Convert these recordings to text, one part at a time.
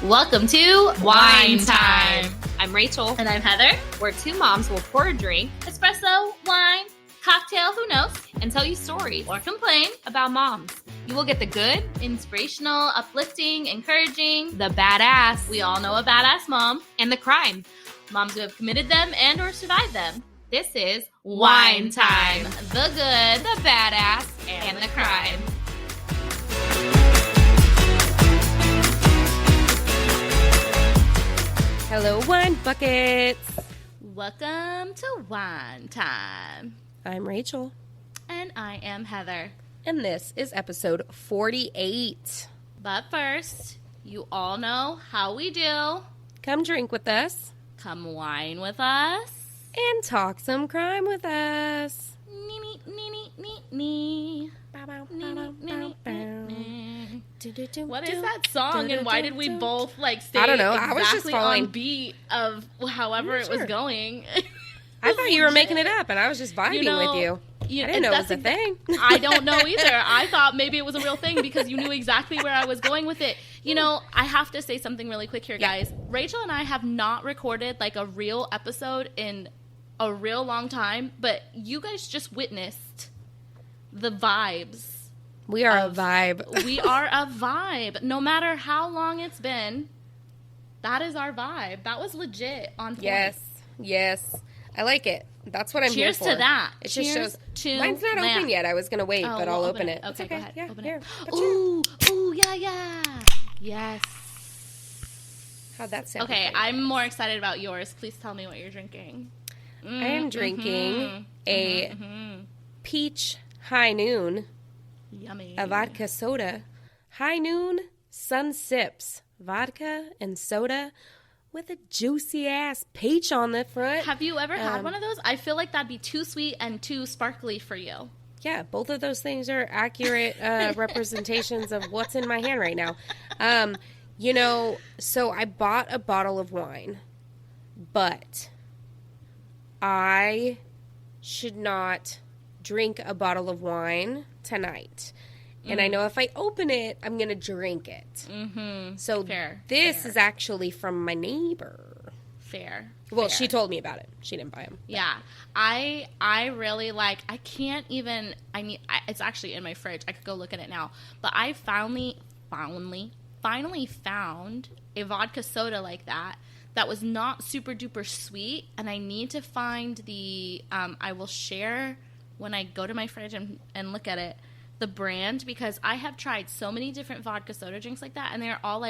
Welcome to Wine Time. I'm Rachel. And I'm Heather. Where two moms will pour a drink, Espresso, wine, cocktail, who knows, and tell you stories or complain. about moms. You will get the good, inspirational, uplifting, encouraging, The badass. we all know a badass mom, And the crime. moms who have committed them and or survived them. This is Wine Time. The good, The badass. and the crime. Hello, wine buckets. Welcome to Wine Time. I'm Rachel, And I am Heather. and this is episode 48. But first, you all know how we do. Come drink with us Come wine with us. and talk some crime with us. Nee, nee, nee, nee, nee. What is that song, and why did we both stay I don't know. I was just exactly following- on beat of however it was Sure. going? I thought you were making it up, and I was just vibing with you. I didn't know it was a thing. I don't know either. I thought maybe it was a real thing because you knew exactly where I was going with it. You know, I have to say something really quick here, guys. Rachel and I have not recorded a real episode in a real long time, but you guys just witnessed the vibes. We are a vibe. We are a vibe. No matter how long it's been, that is our vibe. That was legit on point. Yes. I like it. That's what I'm here Cheers for. to that. It Cheers just shows. to Mine's not that. open yet. I was going to wait, Oh, but we'll I'll open it. Okay, It's go ahead. Yeah, Open here. it. Ooh, yeah. Yes. How'd that sound? Okay, I'm more excited about yours. Please tell me what you're drinking. I am drinking a peach high noon. Yummy. A vodka soda. High noon sun sips. Vodka and soda with a juicy ass peach on the front. Have you ever had one of those? I feel like that'd be too sweet and too sparkly for you. Yeah, both of those things are accurate representations of what's in my hand right now. So I bought a bottle of wine, but I should not drink a bottle of wine tonight. And I know if I open it, I'm going to drink it. Mm-hmm. So this is actually from my neighbor. Fair. Well, she told me about it. She didn't buy them. Yeah. I really I can't even, it's actually in my fridge. I could go look at it now. But I finally found a vodka soda like that was not super duper sweet. And I need to find I will share when I go to my fridge and look at it, the brand, because I have tried so many different vodka soda drinks like that, and they're all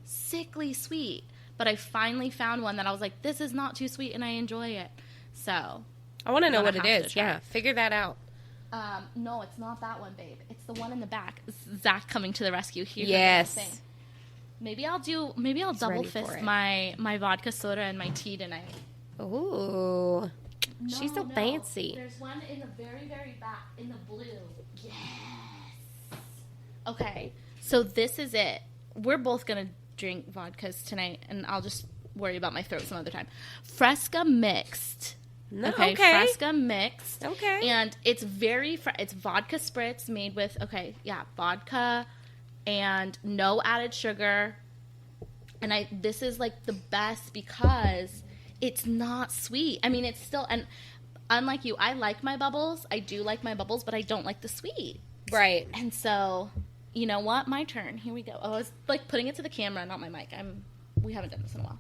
sickly sweet. But I finally found one that I was like, this is not too sweet, and I enjoy it. So I want to know what it have to is. try. Yeah, figure that out. No, it's not that one, babe. It's the one in the back. Zach coming to the rescue here. Yes. Maybe I'll double ready for fist it. my vodka soda and my tea tonight. Ooh. She's so No. fancy. There's one in the very, very back, in the blue. Yes. Okay, so this is it. We're both going to drink vodkas tonight, and I'll just worry about my throat some other time. Fresca mixed. No, Okay, okay. Fresca mixed. Okay. And it's it's vodka spritz made with, vodka and no added sugar. And this is the best because it's not sweet. I mean, it's still, and unlike you, I like my bubbles. I do like my bubbles, but I don't like the sweet. Right. And so, you know what? My turn. Here we go. Oh, I was putting it to the camera, not my mic. We haven't done this in a while.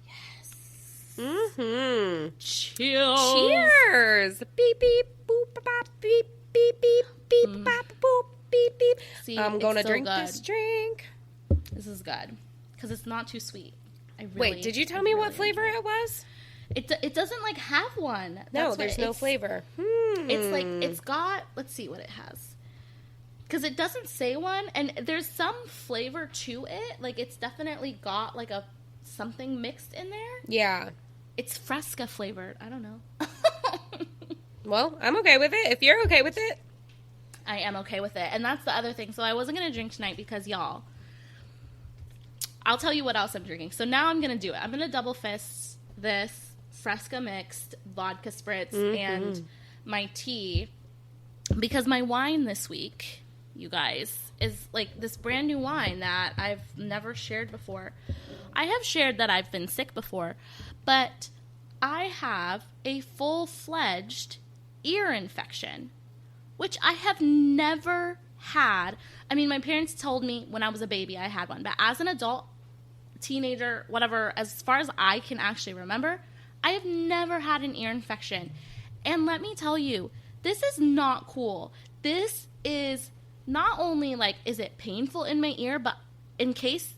Yes. Mm-hmm. Cheers. Cheers. Beep, beep, boop, bop, beep, beep, beep, beep, bop, boop, beep, beep. See, I'm going to so drink good. this drink. This is good because it's not too sweet. Wait, did you tell me what flavor it was? It doesn't have one. No, That's there's what no flavor. It's it's got, let's see what it has. Because it doesn't say one, and there's some flavor to it. It's definitely got something mixed in there. Yeah. It's Fresca flavored. I don't know. Well, I'm okay with it. If you're okay with it. I am okay with it. And that's the other thing. So I wasn't going to drink tonight because, y'all, I'll tell you what else I'm drinking. So now I'm going to do it. I'm going to double fist this Fresca mixed vodka spritz and my tea, because my wine this week, you guys, is like this brand new wine that I've never shared before. I have shared that I've been sick before, but I have a full-fledged ear infection, which I have never had. I mean, my parents told me when I was a baby I had one, but as an adult, teenager, whatever, as far as I can actually remember, I have never had an ear infection. And let me tell you, this is not cool. This is not only like, is it painful in my ear, but in case,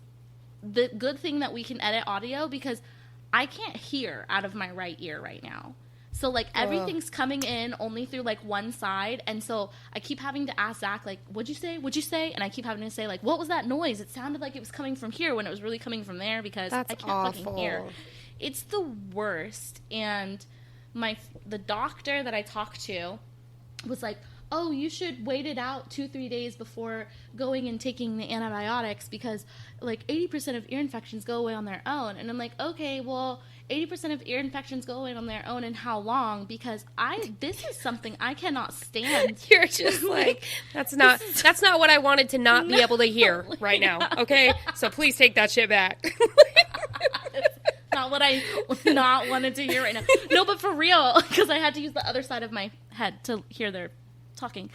the good thing that we can edit audio, because I can't hear out of my right ear right now. So, like, everything's coming in only through, like, one side. And so I keep having to ask Zach, like, what'd you say? What'd you say? And I keep having to say, like, what was that noise? It sounded like it was coming from here when it was really coming from there, because I can't fucking hear. It's the worst. And the doctor that I talked to was like, oh, you should wait it out 2-3 days before going and taking the antibiotics, because, like, 80% of ear infections go away on their own. And I'm like, okay, well, 80% of ear infections go away on their own, and how long? Because this is something I cannot stand. You're just like, that's not what I wanted to not be able to hear right now. Okay, so please take that shit back. It's not what I not wanted to hear right now. No, but for real, because I had to use the other side of my head to hear their talking.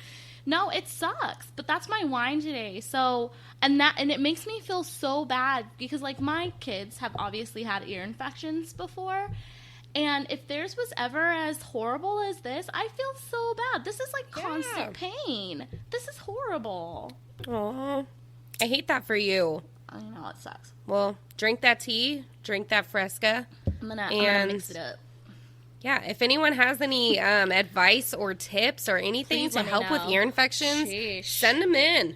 No, it sucks, but that's my wine today. So, and it makes me feel so bad, because, like, my kids have obviously had ear infections before, and if theirs was ever as horrible as this, I feel so bad. This is like constant pain. This is horrible. Oh, I hate that for you. I know, it sucks. Well, drink that tea, drink that Fresca. I'm gonna mix it up. Yeah, if anyone has any advice or tips or anything to help with ear infections, send them in.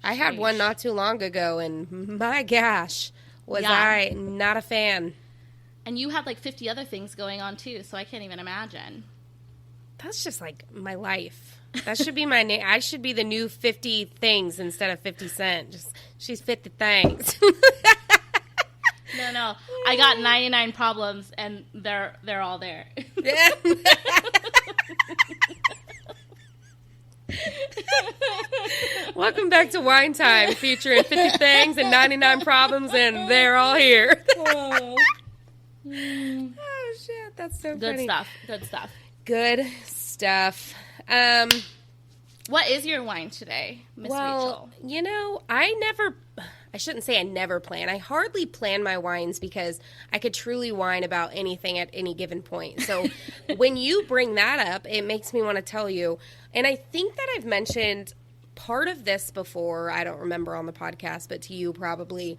I had one not too long ago, and my gosh, was I not a fan. And you had like 50 other things going on too, so I can't even imagine. That's just like my life. That should be my name. I should be the new 50 things instead of 50 Cent. Just, she's 50 things. No. I got 99 problems, and they're all there. Yeah. Welcome back to Wine Time, featuring 50 things and 99 problems, and they're all here. Oh shit, that's so funny. Good stuff. Good stuff. What is your wine today, Miss Rachel? You know, I shouldn't say I never plan. I hardly plan my wines, because I could truly wine about anything at any given point. So when you bring that up, it makes me want to tell you. And I think that I've mentioned part of this before. I don't remember on the podcast, but to you probably.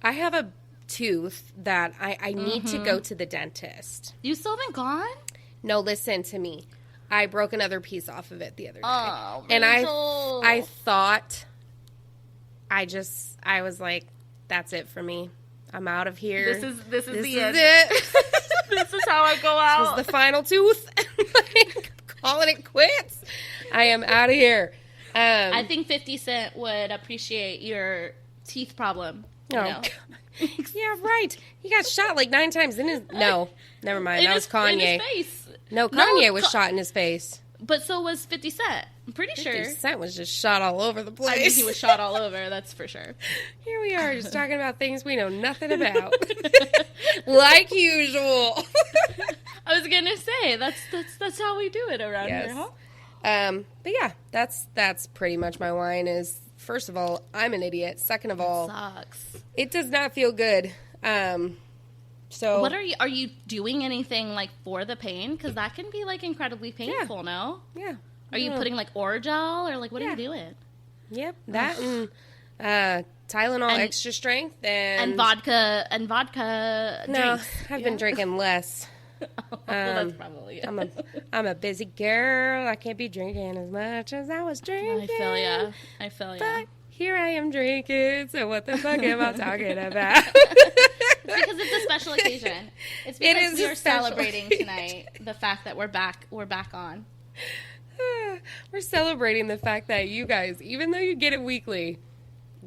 I have a tooth that I need to go to the dentist. You still haven't gone? No, listen to me. I broke another piece off of it the other day. Oh, and I thought, I was like, that's it for me. I'm out of here. This is the end. This is how I go out. This is the final tooth. Calling it quits. I am out of here. I think 50 Cent would appreciate your teeth problem. Yeah, right. He got shot like 9 times in his... No, never mind. That was Kanye. In his face. No, Kanye was shot in his face. But so was 50 Cent. I'm pretty sure. 50 Cent was just shot all over the place. I mean, he was shot all over, that's for sure. Here we are, just talking about things we know nothing about. Like usual. I was going to say, that's how we do it around here, huh? But yeah, that's pretty much my wine is, first of all, I'm an idiot. Second of all, sucks. It does not feel good. So what are you doing anything like for the pain? Because that can be like incredibly painful, no? Yeah. Are you putting like Orajel, or like what are you doing? Yep, that and Tylenol extra strength and vodka No, drinks. I've been drinking less. Well, that's probably it. I'm a busy girl. I can't be drinking as much as I was drinking. I feel ya. But here I am drinking, so what the fuck am I talking about? It's because it's a special occasion. It's because we are celebrating tonight the fact that we're back on. We're celebrating the fact that you guys, even though you get it weekly,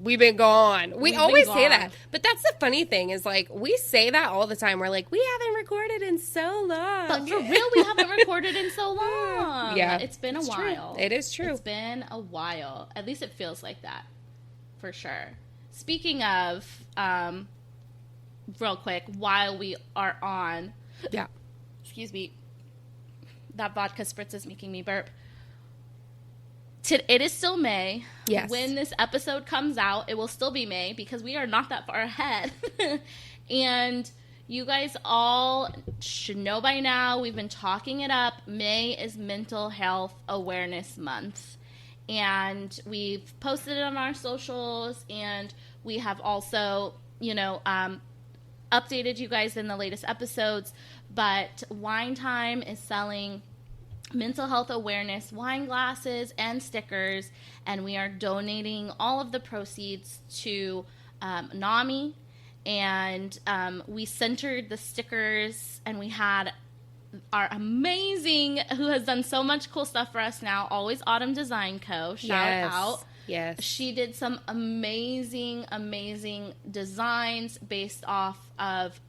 we've been gone. We always say that. But that's the funny thing is, like, we say that all the time. We're like, we haven't recorded in so long. But for real, we haven't recorded in so long. Yeah. It's been a while. True. It is true. It's been a while. At least it feels like that. For sure. Speaking of, real quick, while we are on. Yeah. Excuse me. That vodka spritz is making me burp. It is still May. Yes. When this episode comes out, it will still be May because we are not that far ahead. And you guys all should know by now, we've been talking it up. May is Mental Health Awareness Month. And we've posted it on our socials, and we have also, updated you guys in the latest episodes. But Wine Time is selling mental health awareness wine glasses and stickers, and we are donating all of the proceeds to NAMI. And we centered the stickers, and we had our amazing, who has done so much cool stuff for us now, Always Autumn Design Co. Shout out. Yes. She did some amazing, amazing designs based off of,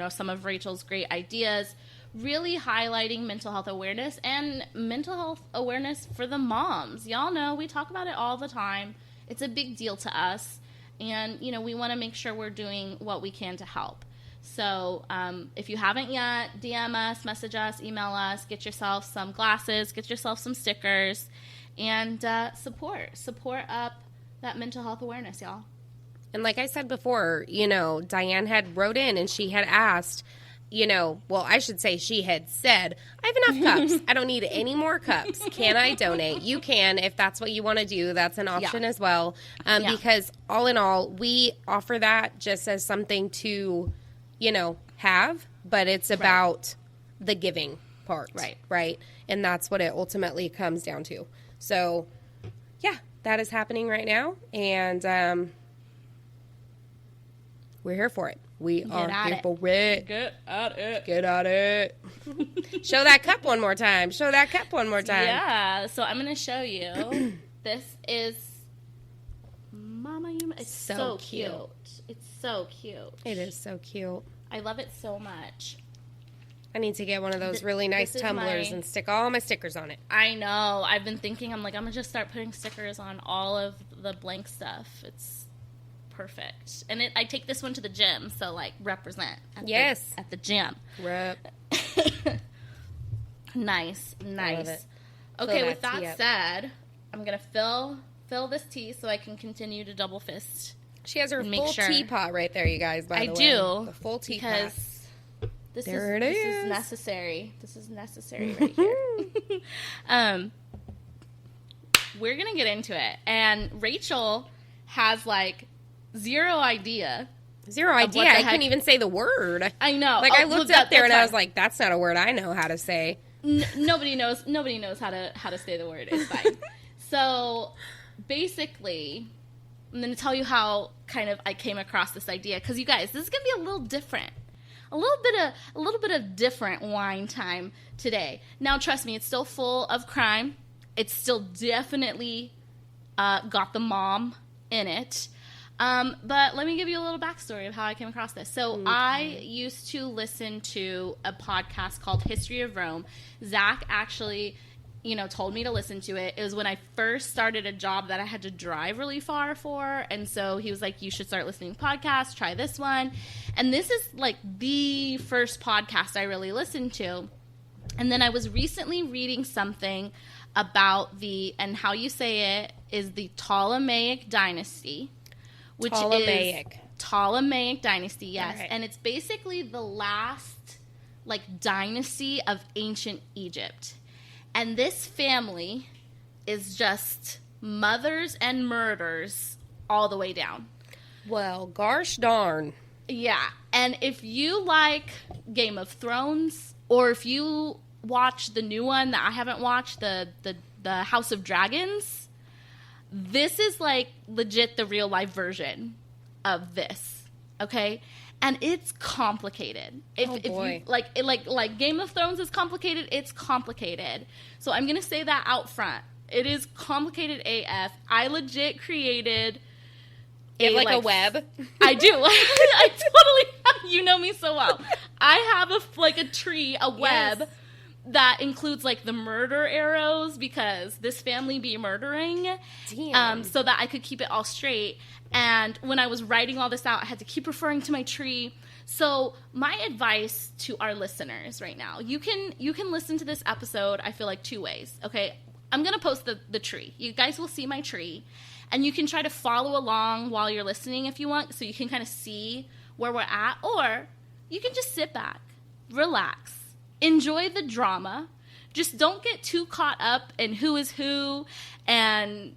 some of Rachel's great ideas, really highlighting mental health awareness and mental health awareness for the moms. Y'all know we talk about it all the time. It's a big deal to us. And, we want to make sure we're doing what we can to help. So if you haven't yet, DM us, message us, email us, get yourself some glasses, get yourself some stickers, and support up that mental health awareness, y'all. And like I said before, Diane had wrote in and she had asked, I should say she had said, I have enough cups. I don't need any more cups. Can I donate? You can if that's what you want to do. That's an option as well. Because all in all, we offer that just as something to, have, but it's about the giving part. Right. And that's what it ultimately comes down to. So, yeah, that is happening right now. And we're here for it. We are here for it. Get at it. Get at it. Show that cup one more time. Yeah. So I'm going to show you. This is Mama Yuma. It's so cute. It's so cute. It is so cute. I love it so much. I need to get one of those really nice tumblers and stick all my stickers on it. I know. I've been thinking, I'm going to just start putting stickers on all of the blank stuff. It's perfect. And I take this one to the gym, so represent at the gym. Rep. Nice. Okay, with that said, I'm gonna fill this tea so I can continue to double fist. She has her full teapot right there, you guys. By the way, I do the full teapot. Because this is necessary. This is necessary right here. We're gonna get into it, and Rachel has zero idea. I couldn't even say the word. I know. I looked up there and I was like, that's not a word I know how to say. Nobody knows how to say the word. It's fine. So basically, I'm going to tell you how I came across this idea, because you guys, this is going to be a little different. A little bit of different wine time today. Now, trust me, it's still full of crime. It's still definitely got the mom in it. But let me give you a little backstory of how I came across this. So I used to listen to a podcast called History of Rome. Zach actually, told me to listen to it. It was when I first started a job that I had to drive really far for. And so he was like, you should start listening to podcasts. Try this one. And this is the first podcast I really listened to. And then I was recently reading something about and how you say it is the Ptolemaic dynasty. Which is Ptolemaic dynasty, yes. Right. And it's basically the last, dynasty of ancient Egypt. And this family is just mothers and murders all the way down. Well, gosh darn. Yeah. And if you like Game of Thrones, or if you watch the new one that I haven't watched, the House of Dragons, this is legit the real life version of this, okay? And it's complicated. If you, like Game of Thrones is complicated, it's complicated. So I'm gonna say that out front. It is complicated AF. I legit created a web. I do. I totally. You know me so well. I have a tree, a web. Yes. that includes like the murder arrows because this family be murdering. Damn. So that I could keep it all straight. And when I was writing all this out, I had to keep referring to my tree. So my advice to our listeners right now, you can listen to this episode, I feel like 2 ways. Okay. I'm going to post the tree. You guys will see my tree. And you can try to follow along while you're listening if you want, so you can kind of see where we're at. Or you can just sit back, relax, enjoy the drama. Just don't get too caught up in who is who and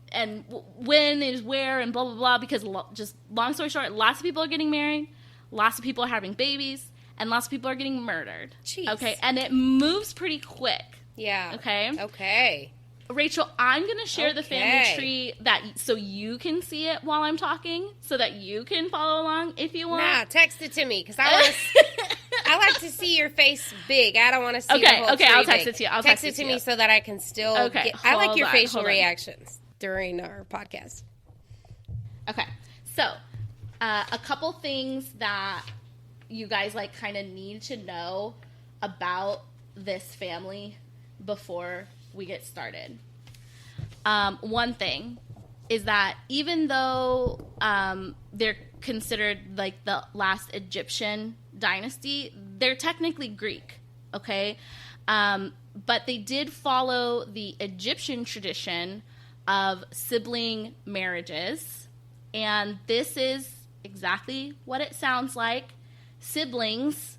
when is where and blah, blah, blah. Because just long story short, lots of people are getting married, lots of people are having babies, and lots of people are getting murdered. Jeez. Okay, and it moves pretty quick. Yeah. Okay. Rachel, I'm going to share the family tree so you can see it while I'm talking, so that you can follow along if you want. Nah, text it to me, because I like to see your face big. I don't want to see the whole tree I'll text big. it to you. Text it to me so that I can still I like your facial reactions during our podcast. Okay, so a couple things that you guys like kind of need to know about this family before we get started. One thing is that even though they're considered like the last Egyptian dynasty, they're technically Greek, okay? But they did follow the Egyptian tradition of sibling marriages, and this is exactly what it sounds like. Siblings,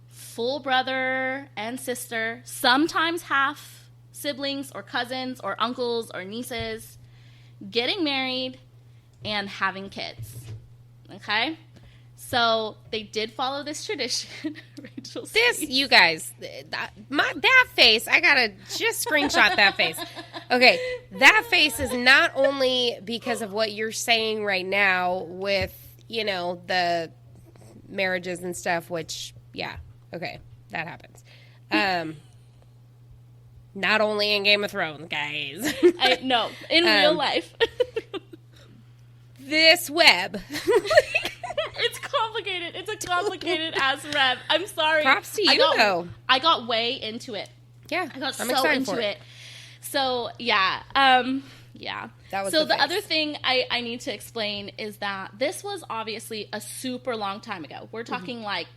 full brother and sister, sometimes half siblings or cousins or uncles or nieces, getting married and having kids. Okay? So they did follow this tradition. Rachel's face. You guys, that face, I gotta just screenshot that face. Okay, that face is not only because of what you're saying right now with, the marriages and stuff, which, yeah, okay, that happens. Not only in Game of Thrones, guys. No, in real life. This web. It's complicated. It's a complicated ass web. I'm sorry. Props to you, though. I got way into it. Yeah, I got so into it. So, yeah. Yeah. That was so the other thing I need to explain is that this was obviously a super long time ago. We're talking like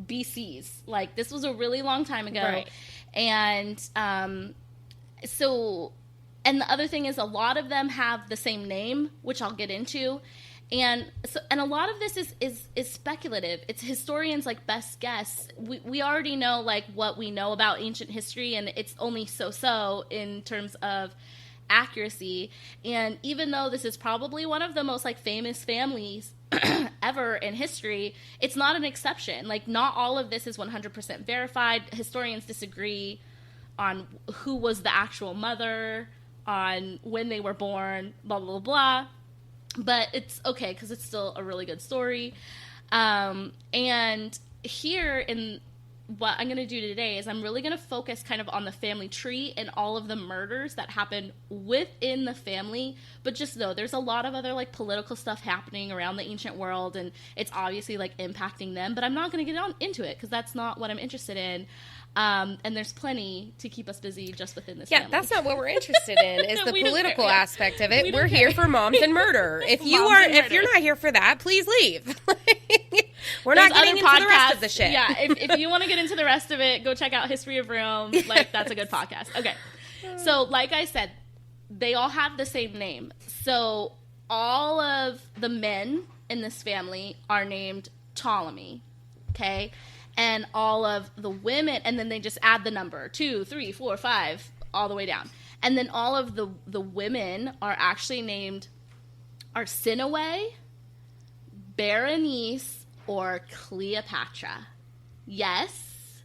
BCs. Like, this was a really long time ago. Right. And so, and the other thing is a lot of them have the same name, which I'll get into. And so, and a lot of this is speculative. It's historians' like best guess. We already know like what we know about ancient history, and it's only so in terms of accuracy. And even though this is probably one of the most like famous families ever in history, it's not an exception. Like, not all of this is 100% verified. Historians disagree on who was the actual mother, on when they were born, blah, blah, blah. But it's okay because it's still a really good story. And here in what I'm going to do today is I'm really going to focus kind of on the family tree and all of the murders that happen within the family. But just know there's a lot of other like political stuff happening around the ancient world, and it's obviously like impacting them. But I'm not going to get into it because that's not what I'm interested in. And there's plenty to keep us busy just within this family. That's not what we're interested in, is the political aspect of it. We're here for moms and murder. If you're not here for that, please leave. We're not getting into the rest of the shit. Yeah, if you want to get into the rest of it, go check out History of Rome. Like, that's a good podcast. Okay. So, like I said, they all have the same name. So, all of the men in this family are named Ptolemy. Okay? And all of the women, and then they just add the number 2, 3, 4, 5, all the way down. And then all of the women are actually named Arsinoe, Berenice, or Cleopatra. Yes,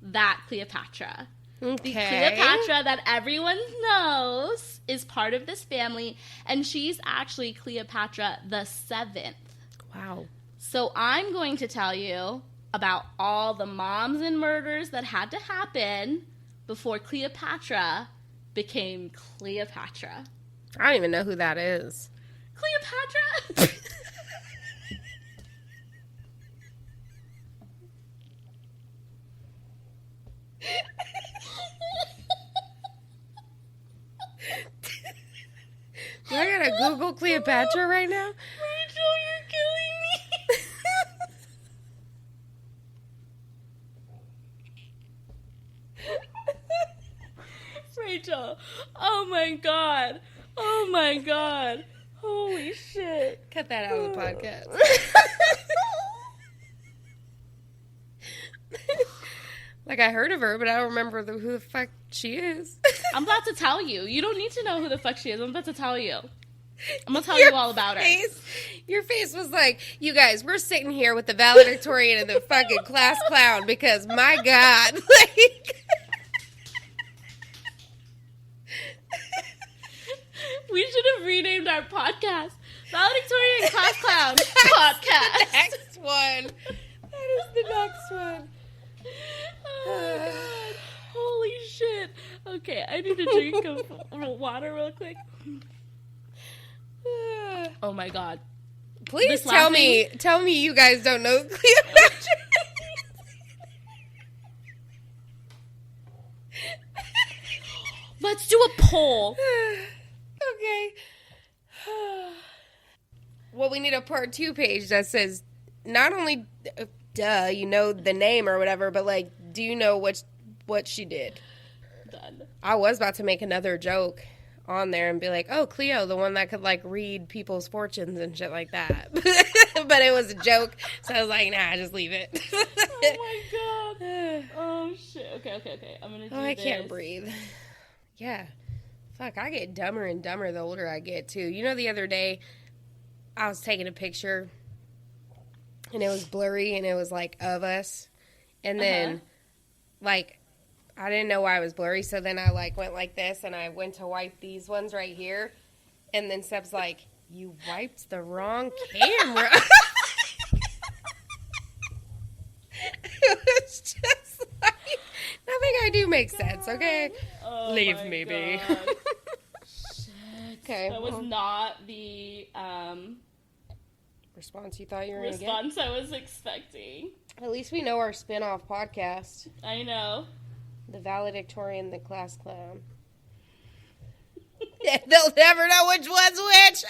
that Cleopatra. Okay. The Cleopatra that everyone knows is part of this family, and she's actually Cleopatra the 7th. Wow. So I'm going to tell you about all the moms and murders that had to happen before Cleopatra became Cleopatra. I don't even know who that is. Cleopatra? Cleopatra right now? Rachel, you're killing me. Rachel, oh my god. Oh my god. Holy shit. Cut that out of the podcast. Like, I heard of her, but I don't remember who the fuck she is. I'm about to tell you. You don't need to know who the fuck she is. I'm about to tell you. I'm going to tell you all about her. Your face was like, you guys, we're sitting here with the valedictorian and the fucking class clown because, my God, like... We should have renamed our podcast Valedictorian Class Clown Podcast. Next one. That is the next one. Oh my god. Holy shit. Okay, I need a drink of water real quick. Oh my god. Please tell me you guys don't know Cleopatra. Let's do a poll. Okay. Well, we need a part 2 page that says not only you know the name or whatever, but like, do you know what she did? Done. I was about to make another joke on there and be like, oh, Cleo, the one that could like read people's fortunes and shit like that. But it was a joke, so I was like, nah, just leave it. Oh my god. Oh shit. Okay. I'm gonna do I this. can't breathe. Yeah. Fuck, I get dumber and dumber the older I get, too. You know, the other day, I was taking a picture, and it was blurry, and it was, like, of us. And then, like, I didn't know why it was blurry, so then I, like, went like this, and I went to wipe these ones right here. And then Seb's like, you wiped the wrong camera. It was just like... Nothing I do makes sense, okay? Oh Leave me be. Shit. Okay. That was not the response you thought you were going to get. response I was expecting. At least we know our spin-off podcast. I know. The valedictorian, the class clown. They'll never know which one's which.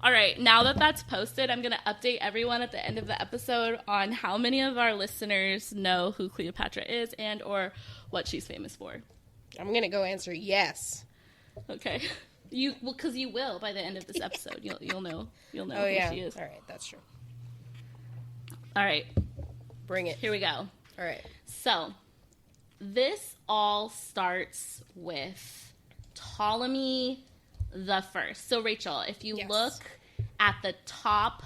All right, now that that's posted, I'm going to update everyone at the end of the episode on how many of our listeners know who Cleopatra is and or what she's famous for. I'm going to go answer yes. Okay. Because you will by the end of this episode. You'll know who she is. All right, that's true. All right. Bring it. Here we go. All right. So, this all starts with Ptolemy the First. So, Rachel, if you look at the top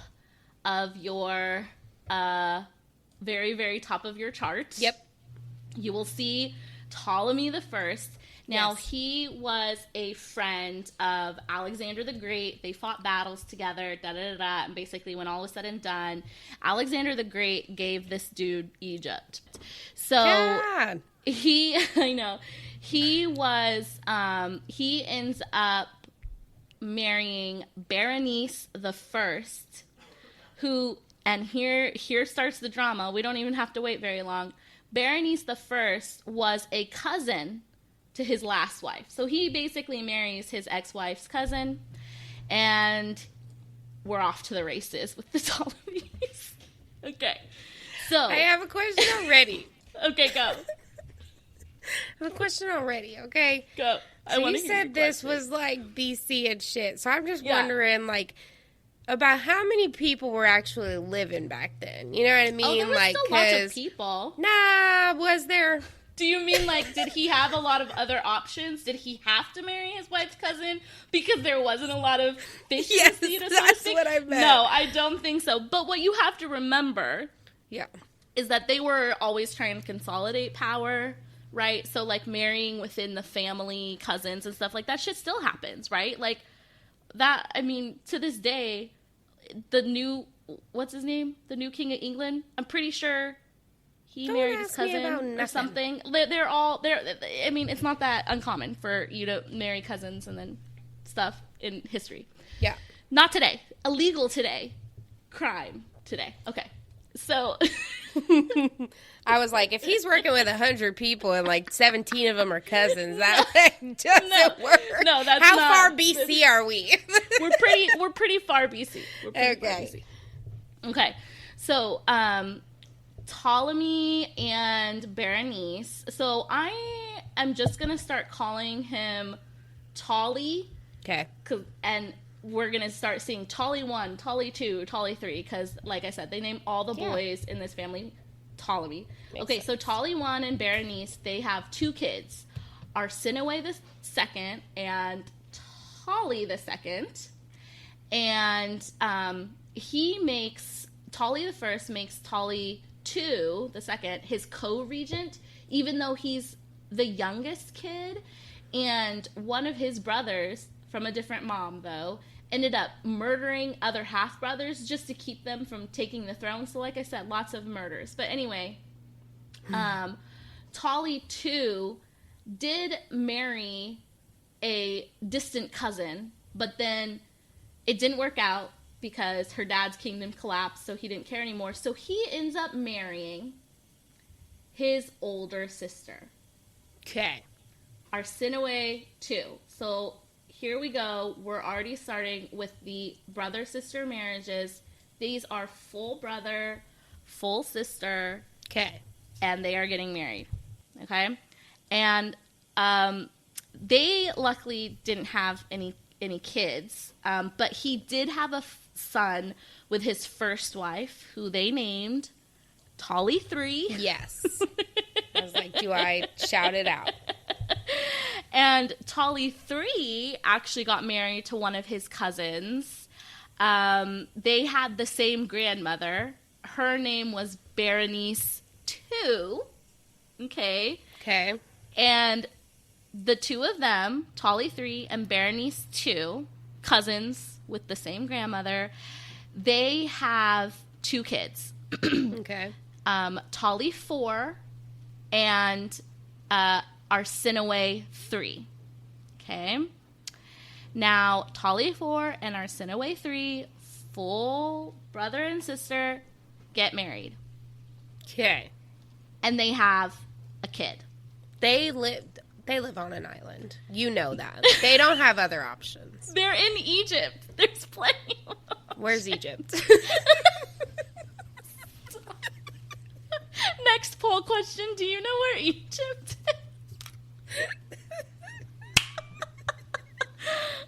of your, very, very top of your chart, you will see Ptolemy the First. Now, he was a friend of Alexander the Great. They fought battles together, and basically when all was said and done, Alexander the Great gave this dude Egypt. So, he ends up marrying Berenice the First, who, and here starts the drama. We don't even have to wait very long. Berenice the First was a cousin to his last wife. So he basically marries his ex-wife's cousin, and we're off to the races with the Ptolemies. Okay. So I have a question already. Okay, go. I have a question already, okay? Go. So you said this was like BC and shit. So I'm just wondering, like, about how many people were actually living back then. You know what I mean? Oh, there was still lots of people. Nah, was there? Do you mean, like, did he have a lot of other options? Did he have to marry his wife's cousin because there wasn't a lot of fish in the sea? That's what I meant. No, I don't think so. But what you have to remember is that they were always trying to consolidate power, right? So, like, marrying within the family, cousins and stuff like that shit still happens, right? Like, that, I mean, to this day, the new, what's his name? The new king of England? I'm pretty sure he married his cousin or something. They're all, I mean, it's not that uncommon for you to marry cousins and then stuff in history. Yeah. Not today. Illegal today. Crime today. Okay. So, I was like, if he's working with 100 people and like 17 of them are cousins, that doesn't work. No, that's How not. far BC are we? We're pretty far BC. Okay. So, Ptolemy and Berenice. So I am just gonna start calling him Tolly. Okay. And we're going to start seeing Tolly 1, Tolly 2, Tolly 3, because, like I said, they name all the boys in this family Ptolemy. Okay, so Tolly 1 and Berenice, they have 2 kids, Arsinoe the second and Tolly the second. And Tolly the first makes Tolly 2, the second, his co-regent, even though he's the youngest kid. And one of his brothers, from a different mom, though, ended up murdering other half-brothers just to keep them from taking the throne. So, like I said, lots of murders. But anyway, Tolly 2 did marry a distant cousin, but then it didn't work out because her dad's kingdom collapsed, so he didn't care anymore. So he ends up marrying his older sister. Okay. Arsinoe 2. So here we go. We're already starting with the brother-sister marriages. These are full brother, full sister. Okay. And they are getting married. Okay? And they luckily didn't have any kids. But he did have a son with his first wife, who they named Tolly 3. Yes. I was like, do I shout it out? And Tolly 3 actually got married to one of his cousins. They had the same grandmother. Her name was Berenice 2. Okay. Okay. And the two of them, Tolly 3 and Berenice 2, cousins with the same grandmother, they have 2 kids. Okay. Tolly 4 and Arsinoe 3. Okay. Now, Tolly 4 and Arsinoe 3, full brother and sister, get married. Okay. And they have a kid. They live on an island. You know that. They don't have other options. They're in Egypt. There's plenty of them. Where's Egypt? Next poll question. Do you know where Egypt is?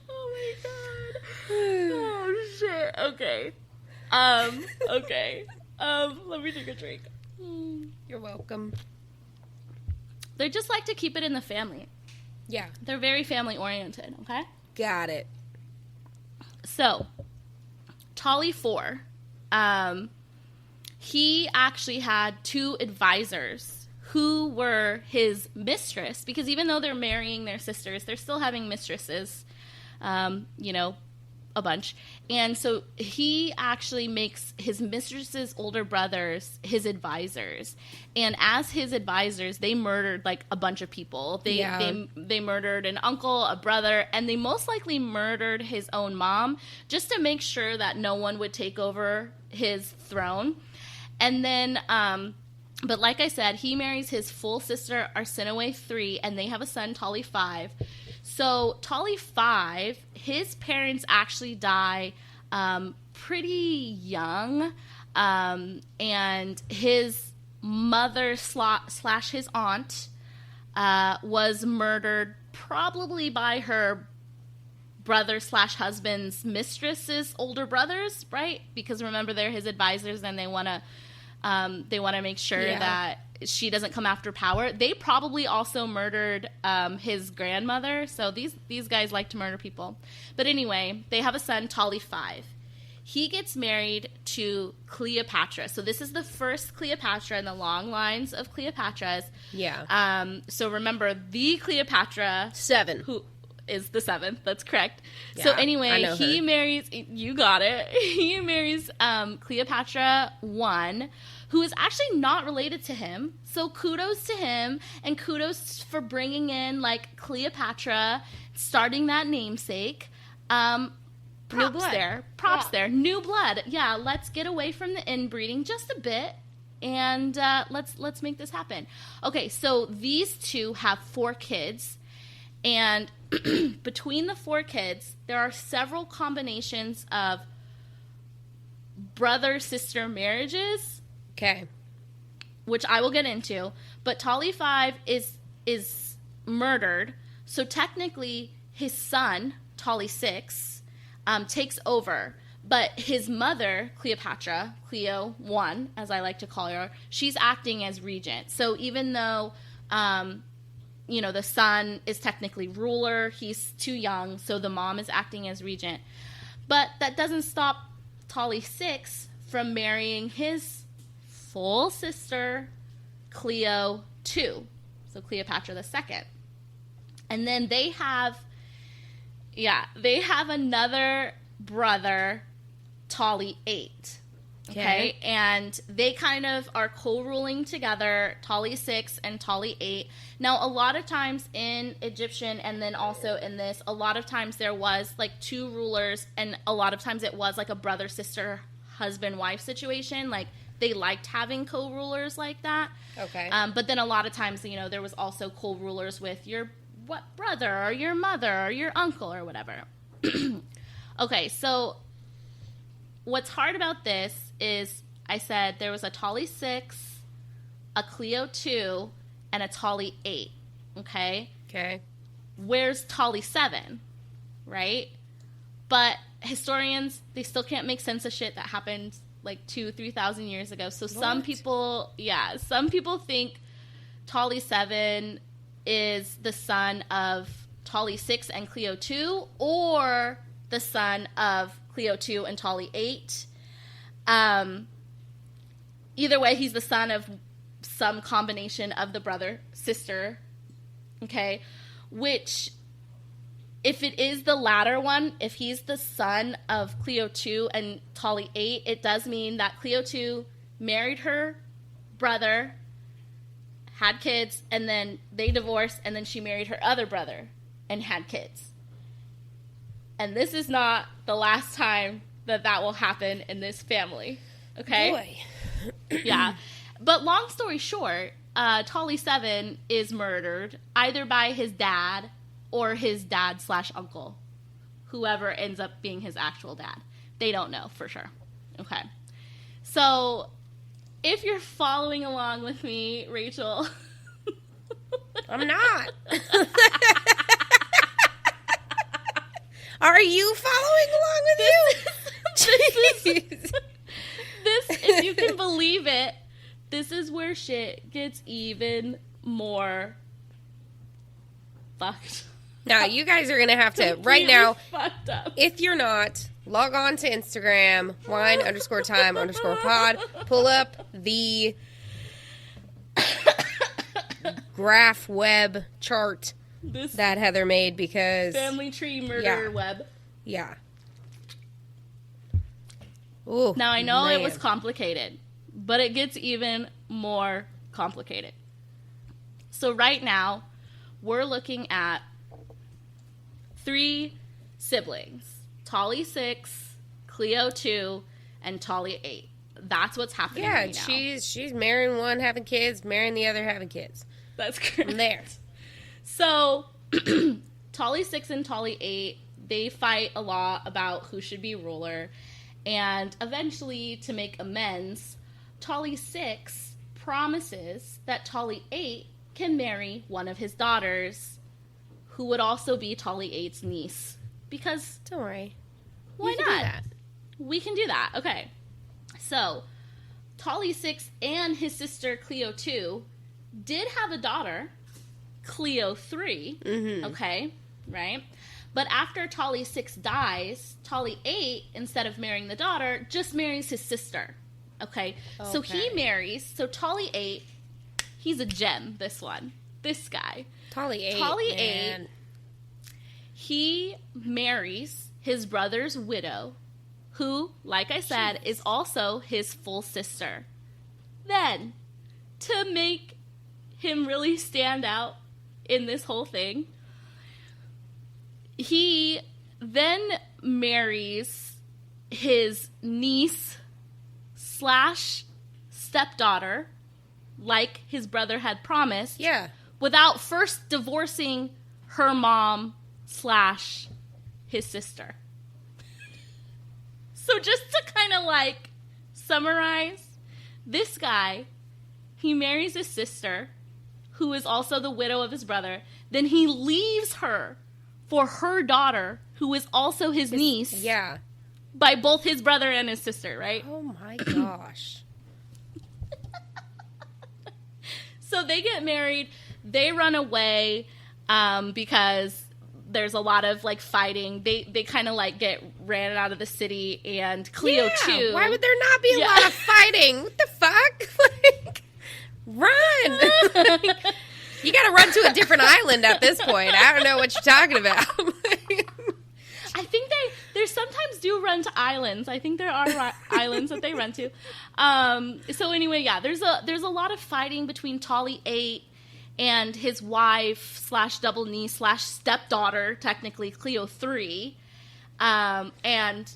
Oh my god. Oh shit. Okay. Okay. Let me take a drink. You're welcome. They just like to keep it in the family. Yeah. They're very family oriented, okay? Got it. So, Tolly 4, he actually had 2 advisors who were his mistress, because even though they're marrying their sisters, they're still having mistresses, a bunch. And so he actually makes his mistress's older brothers his advisors. And as his advisors, they murdered like a bunch of people. They murdered an uncle, a brother, and they most likely murdered his own mom just to make sure that no one would take over his throne. And then but like I said, he marries his full sister Arsinoe 3, and they have a son, Tolly 5. So Tolly 5, his parents actually die pretty young, and his mother slash his aunt was murdered probably by her brother slash husband's mistress's older brothers, right? Because remember, they're his advisors, and they want to make sure that she doesn't come after power. They probably also murdered his grandmother. So these guys like to murder people. But anyway, they have a son, Tolly 5. He gets married to Cleopatra. So this is the first Cleopatra in the long lines of Cleopatras. Yeah. So remember, the Cleopatra 7. who is the 7th. That's correct. Yeah, so anyway, he her. marries. You got it. He marries Cleopatra 1, who is actually not related to him. So kudos to him, and kudos for bringing in like Cleopatra, starting that namesake. Props there. New blood. Yeah, let's get away from the inbreeding just a bit and let's make this happen. Okay, so these two have 4 kids, and between the 4 kids, there are several combinations of brother-sister marriages. Okay. Which I will get into. But Tolly 5 is murdered, so technically his son, Tolly 6, takes over. But his mother, Cleopatra, Cleo 1, as I like to call her, she's acting as regent. So even though, the son is technically ruler, he's too young, so the mom is acting as regent. But that doesn't stop Tolly 6 from marrying his full sister, Cleo 2. So Cleopatra the second. And then they have another brother, Tolly 8. Okay? And they kind of are co-ruling together, Tolly 6 and Tolly 8. Now, a lot of times in Egyptian, and then also in this, a lot of times there was like 2 rulers, and a lot of times it was like a brother, sister, husband, wife situation. Like, they liked having co-rulers like that. Okay. But then a lot of times, there was also co-rulers with your brother or your mother or your uncle or whatever. Okay, so what's hard about this is I said there was a Tolly 6, a Cleo 2, and a Tolly 8. Okay? Okay. Where's Tolly 7? Right? But historians, they still can't make sense of shit that happened like 2,000-3,000 years ago. So some people think Tolly 7 is the son of Tolly 6 and Cleo 2, or the son of Cleo 2 and Tolly 8. Either way, he's the son of some combination of the brother, sister, okay? Which, if it is the latter one, if he's the son of Cleo 2 and Tolly 8, it does mean that Cleo 2 married her brother, had kids, and then they divorced, and then she married her other brother and had kids. And this is not the last time that will happen in this family. Okay? Boy. Yeah. But long story short, Tolly 7 is murdered either by his dad or his dad/uncle. Whoever ends up being his actual dad. They don't know for sure. Okay. So, if you're following along with me, Rachel. I'm not. Are you following along with this, if you can believe it, this is where shit gets even more fucked. Now, you guys are going to have to, right now, if you're not, log on to Instagram, wine_time_pod, pull up the graph web chart that Heather made, because family tree murder web. Yeah. Ooh, now, I know it was complicated, but it gets even more complicated. So right now, we're looking at 3 siblings. Tolly 6, Cleo 2, and Tolly 8. That's what's happening right now. Yeah, she's marrying one, having kids, marrying the other, having kids. That's correct. I'm there. So, Tolly 6 and Tolly 8, they fight a lot about who should be ruler. And eventually, to make amends, Tolly 6 promises that Tolly 8 can marry one of his daughters, who would also be Tolly 8's niece. Because... Don't worry. Why not? We can do that. Okay. So, Tolly 6 and his sister Cleo 2 did have a daughter, Cleo 3. Mm-hmm. Okay. Right? But after Tolly 6 dies, Tolly 8, instead of marrying the daughter, just marries his sister. Okay? So he marries... So Tolly 8, he's a gem, this one. This guy. Tolly 8, he marries his brother's widow, who, like I said, is also his full sister. Then, to make him really stand out in this whole thing, he then marries his niece / stepdaughter, like his brother had promised. Yeah. Without first divorcing her mom / his sister. So just to kind of like summarize, this guy, he marries his sister, who is also the widow of his brother. Then he leaves her for her daughter, who is also his niece. Yeah. By both his brother and his sister, right? Oh my gosh. So they get married. They run away because there's a lot of like fighting. They kind of like get ran out of the city, and Cleo too. Why would there not be a lot of fighting? What the fuck? Like, run! You got to run to a different island at this point. I don't know what you're talking about. I think they sometimes do run to islands. I think there are islands that they run to. So anyway, yeah, there's a lot of fighting between Tolly 8 and his wife / double niece / stepdaughter, technically Cleo 3, and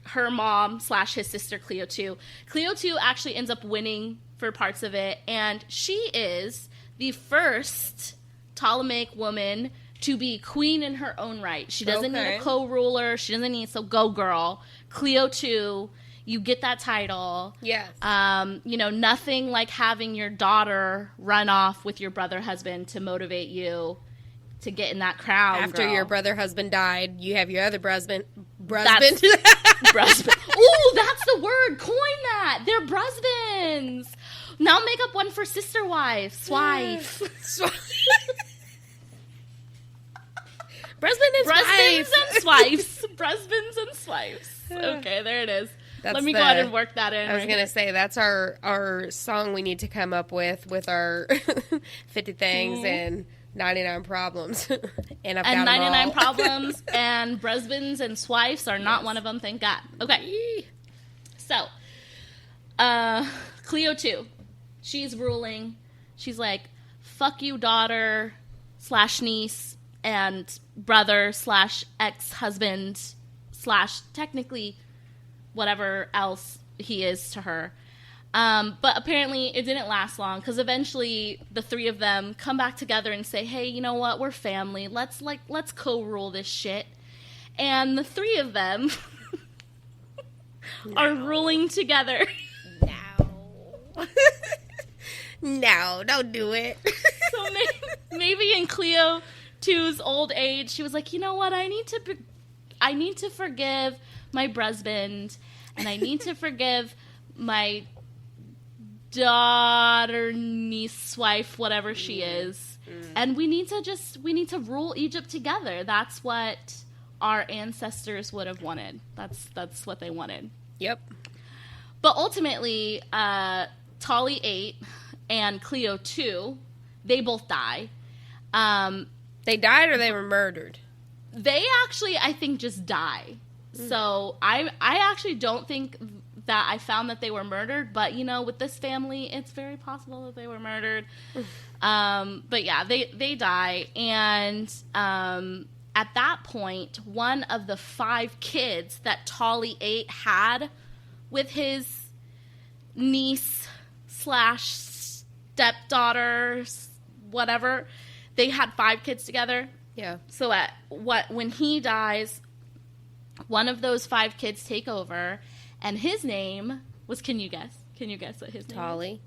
her mom / his sister Cleo 2. Cleo 2 actually ends up winning for parts of it, and she is the first Ptolemaic woman to be queen in her own right. She doesn't need a co-ruler. She doesn't need, so go girl. Cleo 2, you get that title. Yes. Nothing like having your daughter run off with your brother husband to motivate you to get in that crown. After your brother husband died, you have your other brusband. Brusband. Ooh, that's the word. Coin that. They're brusbands. Now make up one for sister wife. Swife. Brusbands and Swifes. Brusbands and Swifes. Okay, there it is. Let me go ahead and work that in. I was going to say, that's our song we need to come up with our 50 things and 99 problems. And I've got 99 problems, and Brusbands and Swifes are not one of them, thank God. Okay. So, Cleo 2. She's ruling. She's like, fuck you, daughter / niece and brother / ex-husband / technically whatever else he is to her. But apparently it didn't last long, because eventually the three of them come back together and say, hey, you know what? We're family. Let's co-rule this shit. And the three of them are ruling together. No, don't do it. So maybe in Cleo 2's old age, she was like, you know what? I need to forgive my brusband, and I need to forgive my daughter, niece, wife, whatever she is. And we need to rule Egypt together. That's what our ancestors would have wanted. That's what they wanted. Yep. But ultimately, Tolly 8 and Cleo 2, they both die. They died or they were murdered? They actually, I think, just die. So I actually don't think that I found that they were murdered, but with this family, it's very possible that they were murdered. But yeah, they die, and at that point, one of the 5 kids that Tolly 8 had with his niece / stepdaughter, whatever, they had 5 kids together. Yeah. So when he dies, one of those 5 kids take over, and his name was, can you guess what his name Tolly.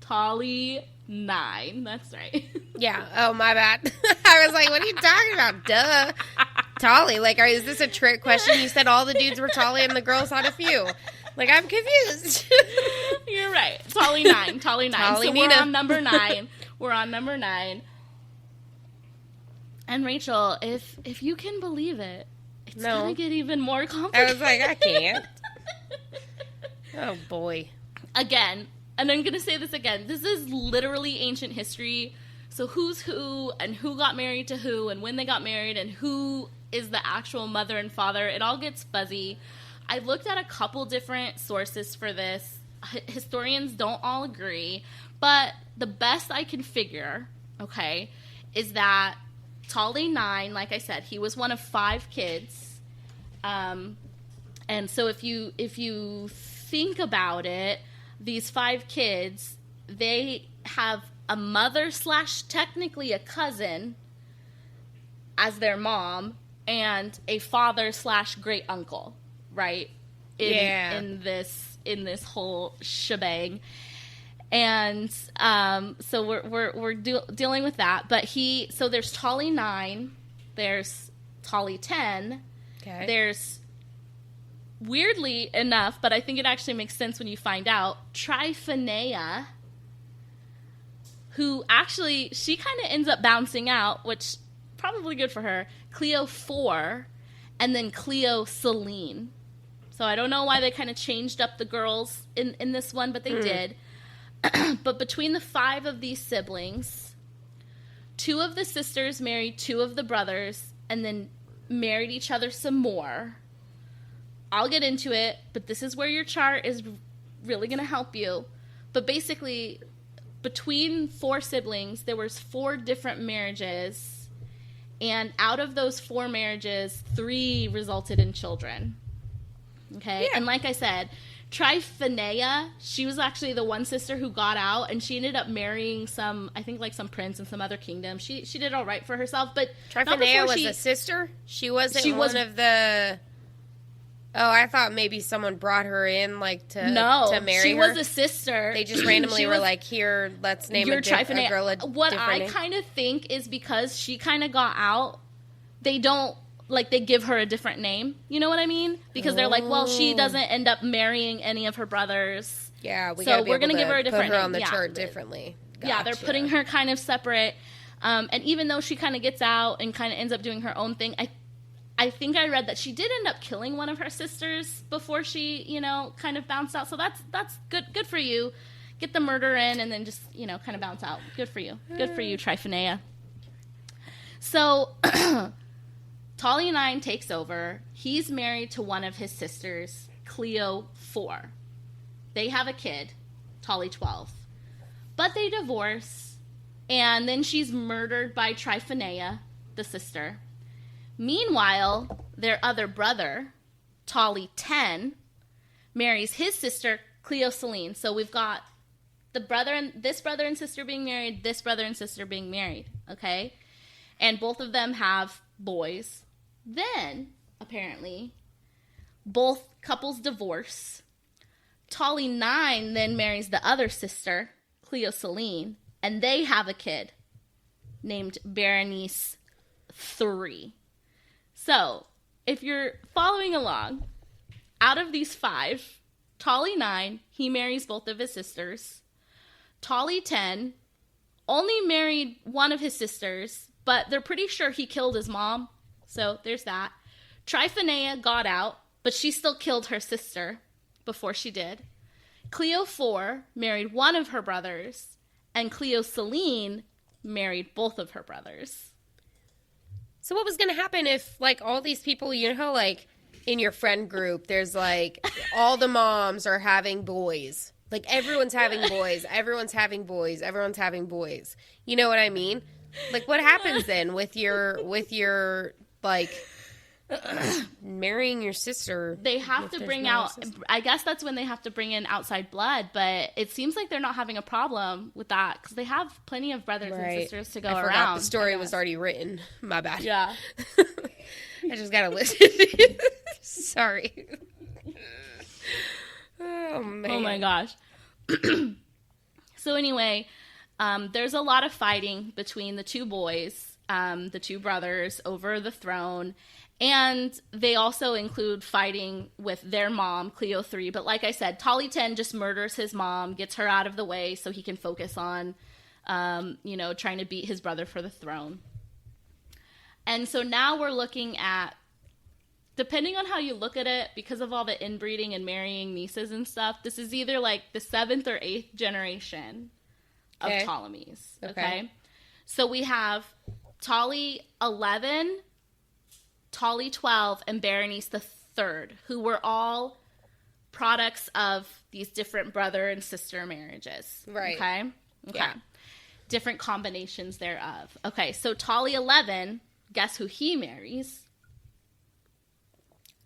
Tolly 9. That's right. Yeah. Oh, my bad. I was like, what are you talking about? Duh. Tolly. Like, is this a trick question? You said all the dudes were Tolly and the girls had a few. Like, I'm confused. You're right. Tolly 9. Tolly 9. Tolly so Nina. We're on number 9. We're on number 9. And Rachel, if you can believe it, it's going to get even more complicated. I was like, I can't. Oh, boy. Again, and I'm going to say this again. This is literally ancient history. So who's who, and who got married to who, and when they got married, and who is the actual mother and father. It all gets fuzzy. I looked at a couple different sources for this. Historians don't all agree. But the best I can figure, okay, is that Tolly 9, like I said, he was one of 5 kids. And so if you think about it, these 5 kids, they have a mother / technically a cousin as their mom, and a father / great uncle, right? In this whole shebang. And so we're dealing with that. But so there's Tolly 9, there's Tolly 10, okay. There's, weirdly enough, but I think it actually makes sense when you find out, Tryphonea, who actually, she kind of ends up bouncing out, which probably good for her, Cleo 4, and then Cleo Celine. So I don't know why they kind of changed up the girls in this one, but they did. But between the 5 of these siblings, 2 of the sisters married 2 of the brothers and then married each other some more. I'll get into it, but this is where your chart is really going to help you. But basically, between 4 siblings, there was 4 different marriages. And out of those 4 marriages, 3 resulted in children. Okay? Yeah. And like I said, Tryphonea, she was actually the one sister who got out, and she ended up marrying some prince in some other kingdom. She did all right for herself, but Tryphonea was a sister? She was one of the... Oh, I thought maybe someone brought her in, like, to marry her. She was a sister. They just randomly were like, here, let's name a girl a What I kind of think is because she kind of got out, they don't, like, they give her a different name. You know what I mean? Because they're like, well, she doesn't end up marrying any of her brothers. Yeah, we're going to give her a different name. Put her name. on the chart differently. Gotcha. Yeah, they're putting her kind of separate. And even though she kind of gets out and kind of ends up doing her own thing, I think I read that she did end up killing one of her sisters before she, kind of bounced out. So that's good for you. Get the murder in and then just, kind of bounce out. Good for you. Good for you, Tryphonea. So Tolly 9 takes over. He's married to one of his sisters, Cleo 4. They have a kid, Tolly 12. But they divorce, and then she's murdered by Tryphonea, the sister. Meanwhile, their other brother, Tolly 10, marries his sister, Cleo Celine. So we've got this brother and sister being married, this brother and sister being married, okay? And both of them have boys. Then, apparently, both couples divorce. Tolly 9 then marries the other sister, Cleo Celine, and they have a kid named Berenice 3. So, if you're following along, out of these 5, Tolly 9, he marries both of his sisters. Tolly 10 only married one of his sisters, but they're pretty sure he killed his mom. So, there's that. Tryphonea got out, but she still killed her sister before she did. Cleo 4 married one of her brothers, and Cleo Celine married both of her brothers. So what was going to happen if, like, all these people, how, like, in your friend group, there's, like, all the moms are having boys. Like, everyone's having boys. Everyone's having boys. Everyone's having boys. You know what I mean? Like, what happens then with your like, marrying your sister? They have to bring out, I guess that's when they have to bring in outside blood, but it seems like they're not having a problem with that because they have plenty of brothers and sisters to go around. I forgot the story was already written. My bad. Yeah. I just gotta listen. Sorry. Oh, man. Oh, my gosh. So anyway, there's a lot of fighting between the 2 boys, the 2 brothers, over the throne. And they also include fighting with their mom, Cleo 3. But like I said, Tolly 10 just murders his mom, gets her out of the way so he can focus on, trying to beat his brother for the throne. And so now we're looking at, depending on how you look at it, because of all the inbreeding and marrying nieces and stuff, this is either like the 7th or 8th generation of Ptolemies. Okay? So we have Tolly 11, Tolly 12, and Berenice the 3rd, who were all products of these different brother and sister marriages. Right. Okay? Yeah. Different combinations thereof. Okay, so Tolly 11, guess who he marries?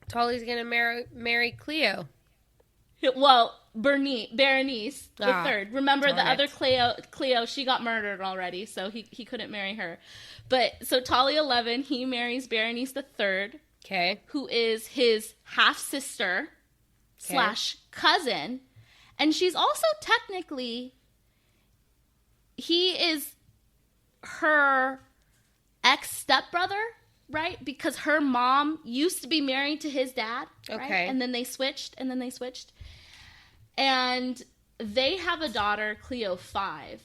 Tolly's gonna marry Cleo. Well, Berenice the third. Remember the other Cleo, she got murdered already, so he couldn't marry her. But so Tully 11, he marries Berenice the third. Okay. Who is his half sister / cousin, and she's also technically, he is her ex-stepbrother, right? Because her mom used to be married to his dad, right? Okay. And then they switched, And they have a daughter, Cleo 5.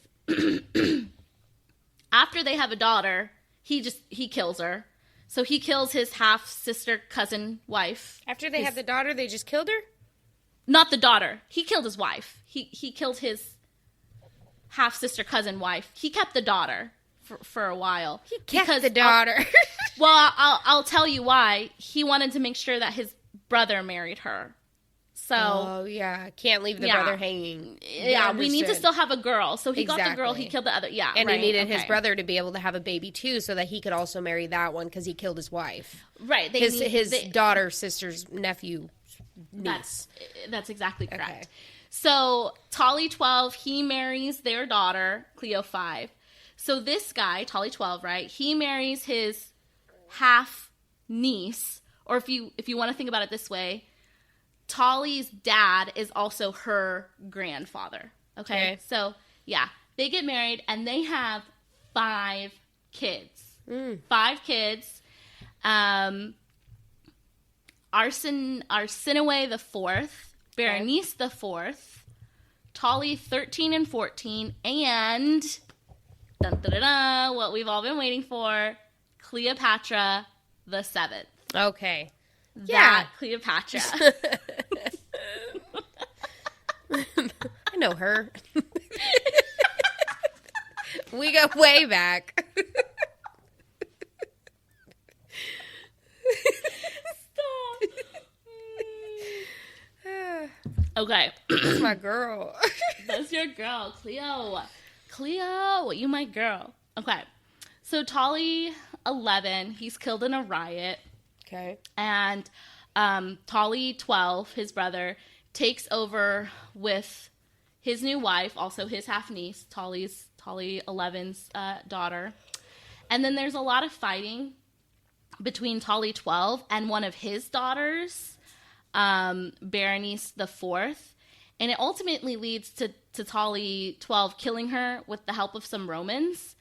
After they have a daughter, he kills her. So he kills his half-sister cousin wife. After they have the daughter, they just killed her? Not the daughter. He killed his wife. He killed his half-sister cousin wife. He kept the daughter for a while. He kept the daughter. Well, I'll tell you why. He wanted to make sure that his brother married her. So, oh, yeah. Can't leave the brother hanging. Yeah, we need to still have a girl. So he got the girl, he killed the other. Yeah, and he needed his brother to be able to have a baby, too, so that he could also marry that one because he killed his wife. Right. His daughter, sister's nephew, niece. That's exactly correct. Okay. So Tully 12, he marries their daughter, Cleo 5. So this guy, Tully 12, right, he marries his half-niece, or if you want to think about it this way, Tully's dad is also her grandfather. Okay? So, yeah. They get married, and they have 5 kids. 5 kids. Arsinoe the 4th, Berenice the 4th, Tully 13 and 14, and what we've all been waiting for, Cleopatra the 7th. Okay. Cleopatra. I know her. We go way back. Stop. Okay. That's my girl. That's your girl, Cleo. Cleo, you my girl. Okay. So Tully 11, he's killed in a riot. Okay. And Tully 12, his brother, takes over with his new wife, also his half-niece, Tully 11's daughter. And then there's a lot of fighting between Tully 12 and one of his daughters, Berenice the 4th. And it ultimately leads to Tully 12 killing her with the help of some Romans.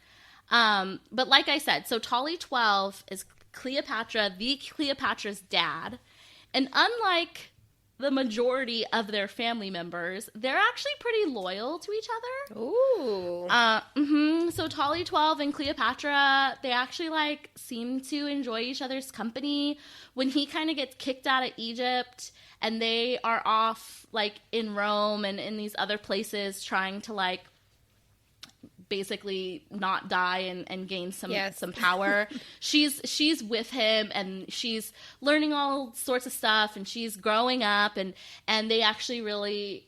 But like I said, so Tully 12 is Cleopatra's dad. And unlike the majority of their family members, they're actually pretty loyal to each other. Ooh. So Tully 12 and Cleopatra, they actually seem to enjoy each other's company. When he kind of gets kicked out of Egypt and they are off in Rome and in these other places trying to basically not die and gain some power. She's with him and she's learning all sorts of stuff and she's growing up and they actually really,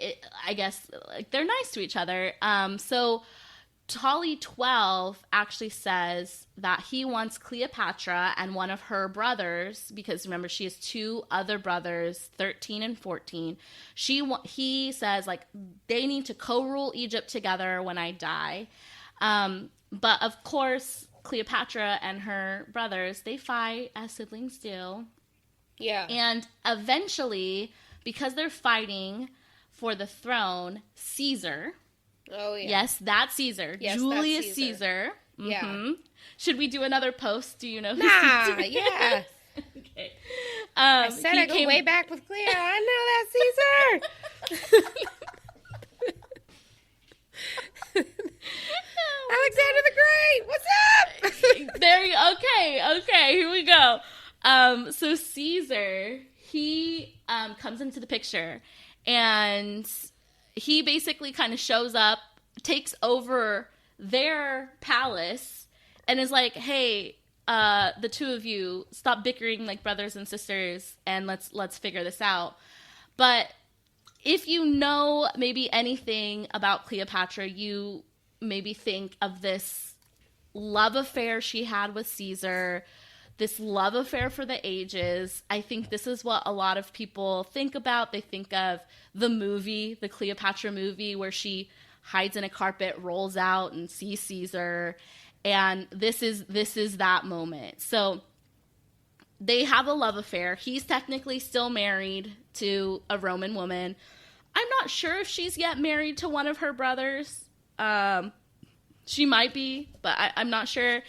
I guess, they're nice to each other. So Tully 12 actually says that he wants Cleopatra and one of her brothers, because remember she has 2 other brothers, 13 and 14. He says they need to co-rule Egypt together when I die. But of course, Cleopatra and her brothers, they fight as siblings do. Yeah. And eventually, because they're fighting for the throne, Caesar. Oh, yeah. Yes, that's Caesar. Yes, Julius that's Caesar. Mm-hmm. Yeah. Should we do another post? Do you know who Nah, Caesar yeah. is? Okay. I said I go way back with Cleo. I know that's Caesar. Alexander the Great, what's up? Okay, here we go. So Caesar, he comes into the picture, and he basically kind of shows up, takes over their palace, and is like, hey, the 2 of you, stop bickering like brothers and sisters, and let's figure this out. But if you know maybe anything about Cleopatra, you maybe think of this love affair she had with Caesar, this love affair for the ages. I think this is what a lot of people think about. They think of the movie, the Cleopatra movie, where she hides in a carpet, rolls out, and sees Caesar. And this is that moment. So they have a love affair. He's technically still married to a Roman woman. I'm not sure if she's yet married to one of her brothers. She might be, but I'm not sure.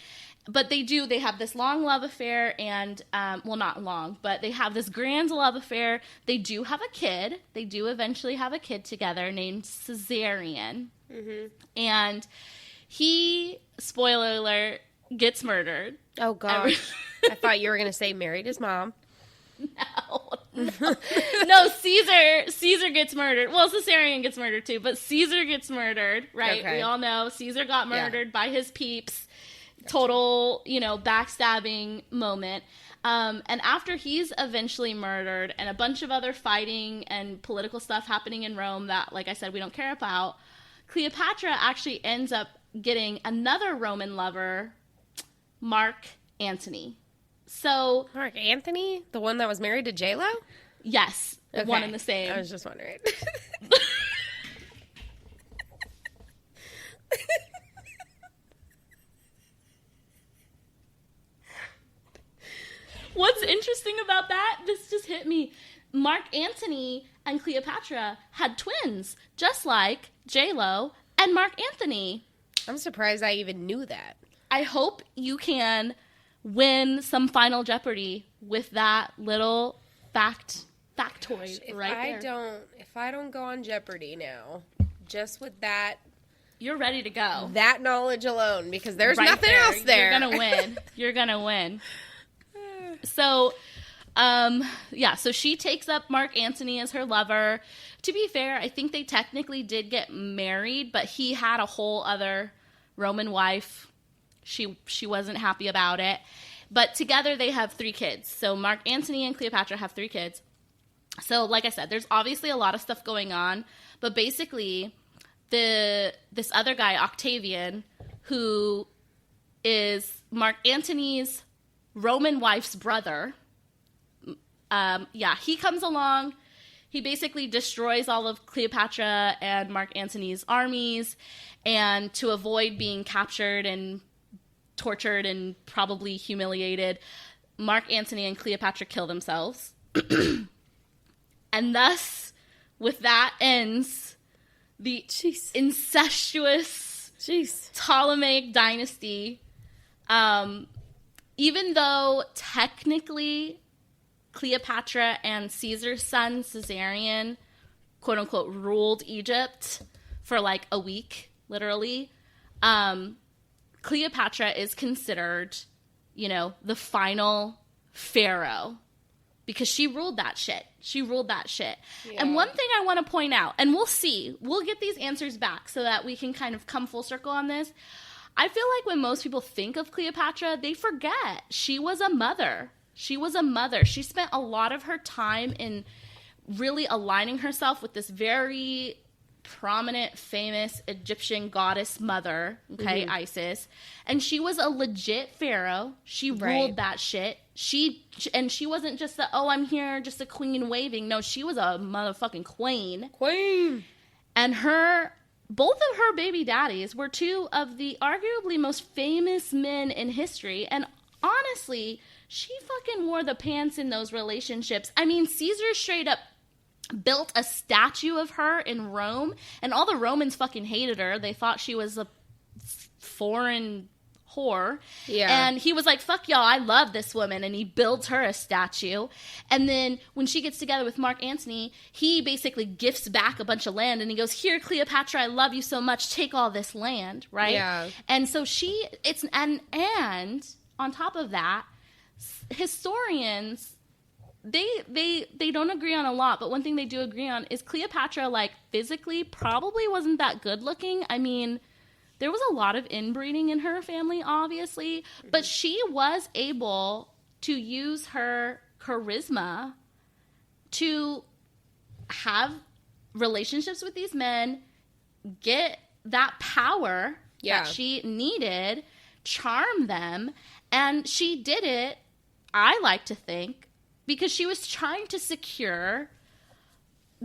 But they have this long love affair, and, well, not long, but they have this grand love affair. They do have a kid. They do eventually have a kid together named Caesarion. Mm-hmm. And he, spoiler alert, gets murdered. Oh, gosh. I thought you were going to say married his mom. No, Caesar gets murdered. Well, Caesarion gets murdered too, but Caesar gets murdered, right? Okay. We all know Caesar got murdered by his peeps. Total, backstabbing moment. And after he's eventually murdered and a bunch of other fighting and political stuff happening in Rome that, like I said, we don't care about, Cleopatra actually ends up getting another Roman lover, Mark Antony. So Mark Antony? The one that was married to J-Lo? Yes. Okay. One and the same. I was just wondering. What's interesting about that, this just hit me. Mark Antony and Cleopatra had twins, just like J-Lo and Mark Antony. I'm surprised I even knew that. I hope you can win some Final Jeopardy with that little factoid right there. If I don't go on Jeopardy now, just with that, you're ready to go. That knowledge alone, because there's nothing else there. You're gonna win. You're gonna win. So, so she takes up Mark Antony as her lover. To be fair, I think they technically did get married, but he had a whole other Roman wife. She wasn't happy about it. But together they have 3 kids. So Mark Antony and Cleopatra have 3 kids. So, like I said, there's obviously a lot of stuff going on. But basically, this other guy, Octavian, who is Mark Antony's Roman wife's brother, he comes along. He basically destroys all of Cleopatra and Mark Antony's armies, and to avoid being captured and tortured and probably humiliated, Mark Antony and Cleopatra kill themselves. And thus, with that ends the incestuous Ptolemaic dynasty. Even though technically Cleopatra and Caesar's son, Caesarion, quote unquote, ruled Egypt for like a week, literally, Cleopatra is considered, the final pharaoh because she ruled that shit. Yeah. And one thing I want to point out, and we'll get these answers back so that we can kind of come full circle on this. I feel like when most people think of Cleopatra, they forget she was a mother. She spent a lot of her time in really aligning herself with this very prominent, famous Egyptian goddess mother, okay, Isis. And she was a legit pharaoh. She ruled that shit. She wasn't just I'm here, just a queen waving. No, she was a motherfucking queen. And both of her baby daddies were 2 of the arguably most famous men in history. And honestly, she fucking wore the pants in those relationships. I mean, Caesar straight up built a statue of her in Rome, and all the Romans fucking hated her. They thought she was a foreign whore. Yeah. And he was like, fuck y'all, I love this woman. And he builds her a statue. And then when she gets together with Mark Antony, he basically gifts back a bunch of land. And he goes, here, Cleopatra, I love you so much. Take all this land, right? Yeah. And so and on top of that, historians, they don't agree on a lot, but one thing they do agree on is Cleopatra, like, physically probably wasn't that good looking. I mean, there was a lot of inbreeding in her family, obviously, but she was able to use her charisma to have relationships with these men, get that power that she needed, charm them, and she did it I like to think, because she was trying to secure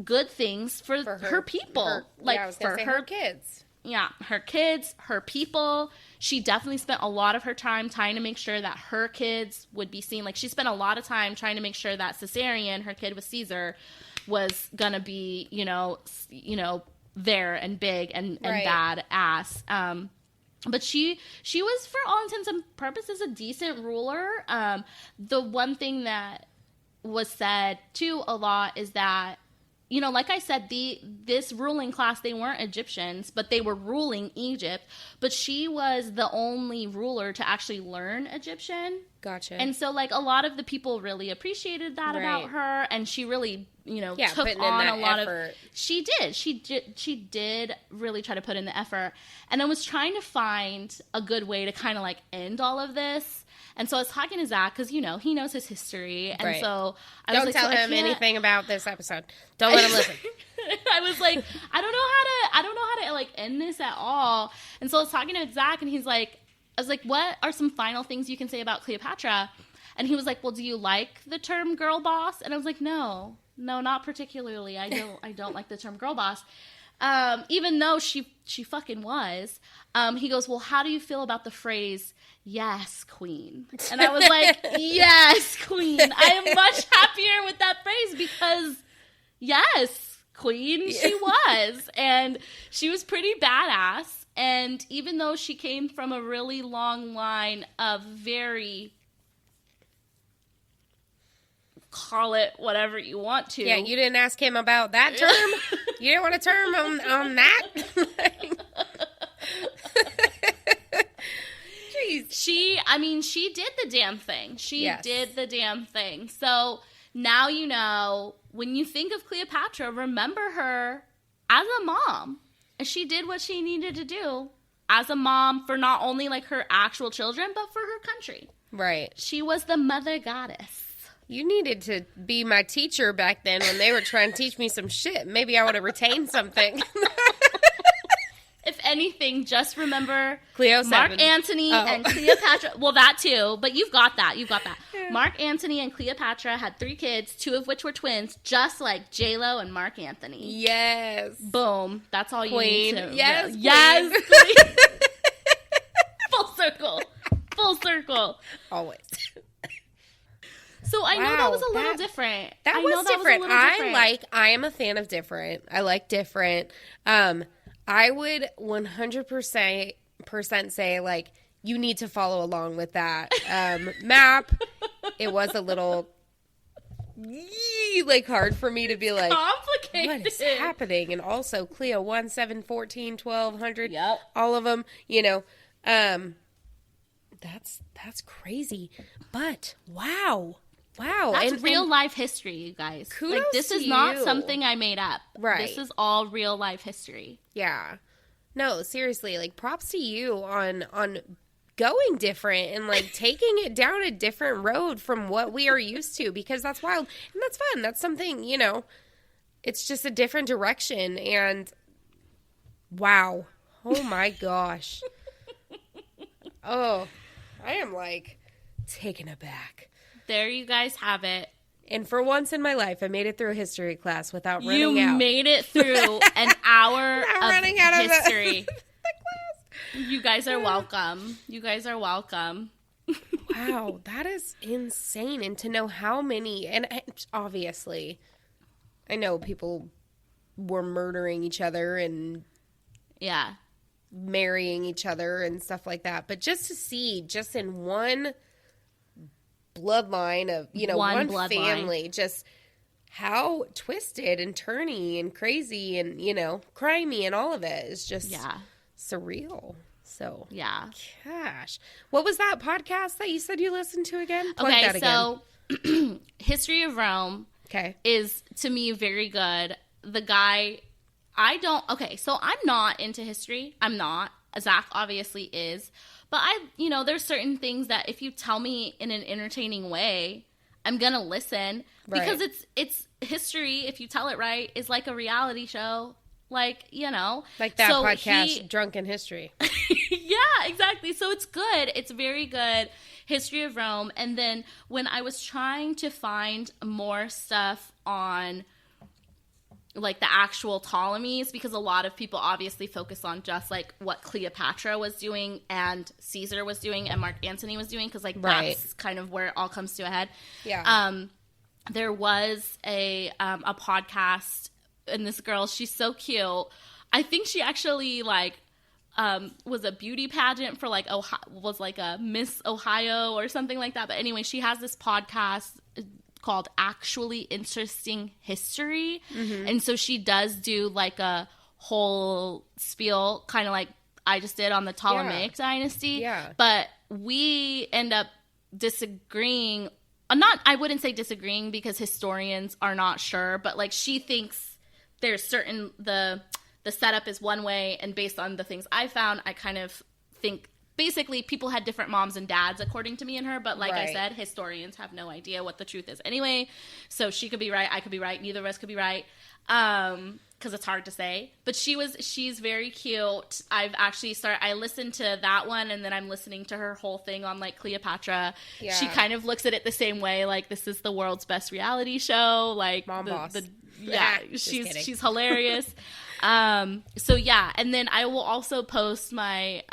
good things for her people. her kids. Yeah, her kids, her people. She definitely spent a lot of her time trying to make sure that her kids would be seen. Like, she spent a lot of time trying to make sure that Caesarion, her kid with Caesar, was gonna be, there and big and badass. But she was, for all intents and purposes, a decent ruler. The one thing that was said, too, a lot is that, like I said, this ruling class, they weren't Egyptians, but they were ruling Egypt. But she was the only ruler to actually learn Egyptian. Gotcha. And so, like, a lot of the people really appreciated that about her, and she really, took on a lot of. She did. She did really try to put in the effort, and I was trying to find a good way to kind of like end all of this. And so I was talking to Zach because, he knows his history. And so I was like, don't tell him anything about this episode. Don't let him listen. I was like, I don't know how to like end this at all. And so I was talking to Zach, and I was like, what are some final things you can say about Cleopatra? And he was like, well, do you like the term girl boss? And I was like, no, not particularly. I don't like the term girl boss. Even though she fucking was. He goes, well, how do you feel about the phrase, yes, queen? And I was like, yes, queen. I am much happier with that phrase because, yes, queen, she was. And she was pretty badass. And even though she came from a really long line of very, call it whatever you want to. Yeah, you didn't ask him about that term? You didn't want a term on that? Jeez. She did the damn thing. She did the damn thing. So now when you think of Cleopatra, remember her as a mom. And she did what she needed to do as a mom for not only like her actual children, but for her country. Right. She was the mother goddess. You needed to be my teacher back then when they were trying to teach me some shit. Maybe I would have retained something. If anything, just remember Cleo Mark 7. Antony and Cleopatra. Well, that too, but you've got that. Yeah. Mark Antony and Cleopatra had 3 kids, 2 of which were twins, just like J-Lo and Mark Antony. Yes. Boom. That's all queen. You need to Yes. Yes. Queen. Full circle. Always. So I know that was a little different. That was different. I am a fan of different. I like different. I would 100% say, like, you need to follow along with that map. It was a little, hard for me to be like, complicated. What is happening? And also, Cleo 1, 7, 14, 12, 100, yep. All of them, that's crazy. But, wow. That's real life history, you guys. Kudos this to is not you. something I made up. Right. This is all real life history. Yeah. No, seriously, like, props to you on going different and, like, taking it down a different road from what we are used to, because that's wild. And that's fun. That's something, it's just a different direction. And wow. Oh my gosh. Oh, I am, like, taken aback. There you guys have it. And for once in my life, I made it through a history class without running out. You made it through an hour of history. The class. You guys are welcome. Wow, that is insane. And to know how many, and obviously, I know people were murdering each other and marrying each other and stuff like that. But just to see, just in one bloodline of, one family, just how twisted and turny and crazy and, crimey and all of it is just surreal. So, gosh. What was that podcast that you said you listened to again? Plug that again. So History of Rome is, to me, very good. The guy, so I'm not into history. I'm not. Zach obviously is. But there's certain things that if you tell me in an entertaining way, I'm going to listen. Because it's history, if you tell it right, is like a reality show. Like, you know. Like that podcast, Drunken History. Yeah, exactly. So it's good. It's very good. History of Rome. And then when I was trying to find more stuff on like the actual Ptolemies, because a lot of people obviously focus on just like what Cleopatra was doing and Caesar was doing and Mark Antony was doing, because like that's kind of where it all comes to a head. Yeah. There was a podcast, and this girl, she's so cute. I think she actually like was a beauty pageant for like was like a Miss Ohio or something like that. But anyway, she has this podcast called Actually Interesting History. Mm-hmm. And so she does do like a whole spiel, kind of like I just did on the Ptolemaic dynasty. Yeah. But we end up disagreeing. I wouldn't say disagreeing, because historians are not sure, but like she thinks there's certain, the setup is one way, and based on the things I found, I kind of think basically people had different moms and dads according to me and her, but like I said, historians have no idea what the truth is anyway, so she could be right, I could be right, neither of us could be right, because it's hard to say. But she's very cute. I've actually I listened to that one, and then I'm listening to her whole thing on like Cleopatra. Yeah. She kind of looks at it the same way, like this is the world's best reality show, like Mom boss. Yeah, she's hilarious. So yeah, and then I will also post my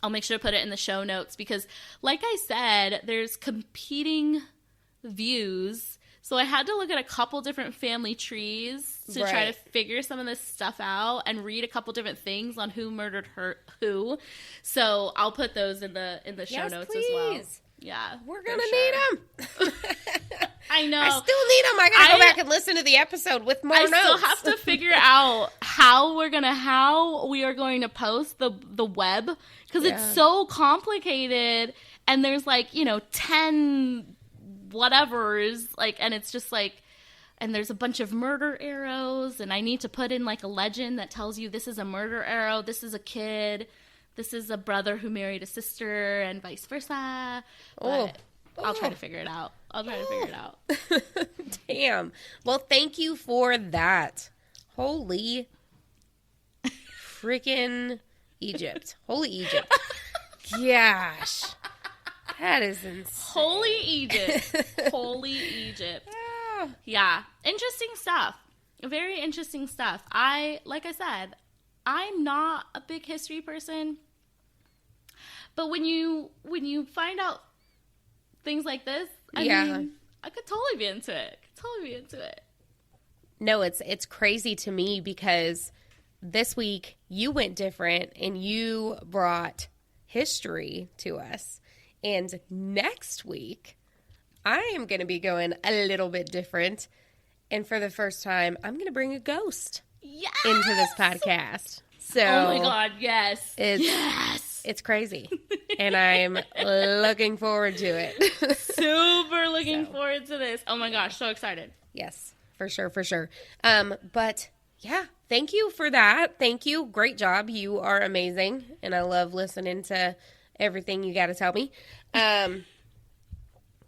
I'll make sure to put it in the show notes, because like I said, there's competing views. So I had to look at a couple different family trees to try to figure some of this stuff out, and read a couple different things on who murdered who. So I'll put those in the show notes as well. Yeah, we're gonna need them. I know. I still need them. I gotta go back and listen to the episode with more notes. I still have to figure out how we are going to post the web, because it's so complicated, and there's like 10 whatevers, like, and it's just like, and there's a bunch of murder arrows, and I need to put in like a legend that tells you this is a murder arrow, this is a kid, this is a brother who married a sister, and vice versa. But I'll try to figure it out. Damn. Well, thank you for that. Holy freaking Egypt. Holy Egypt. Gosh. That is insane. Holy Egypt. Yeah. Interesting stuff. Very interesting stuff. Like I said, I'm not a big history person. But when you find out things like this, I mean, I could totally be into it. No, it's crazy to me, because this week you went different and you brought history to us. And next week, I am going to be going a little bit different. And for the first time, I'm going to bring a ghost into this podcast. So, oh my God, yes. It's crazy. And I'm looking forward to it. Super looking forward to this. Oh my gosh, so excited. Yes, for sure. But yeah, thank you for that. Thank you. Great job. You are amazing. And I love listening to everything you got to tell me. Man,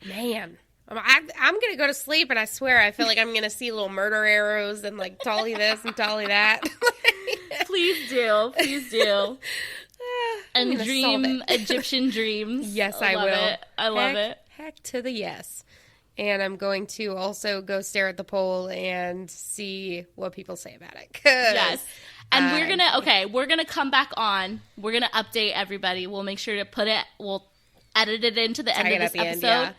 I'm going to go to sleep, and I swear I feel like I'm going to see little murder arrows and like Tolly this and Tolly that. Please do. And dream Egyptian dreams. Yes, I will. I love it. Heck to the yes. And I'm going to also go stare at the poll and see what people say about it. Yes. And we're going to come back on. We're going to update everybody. We'll make sure to we'll edit it into the end of this episode.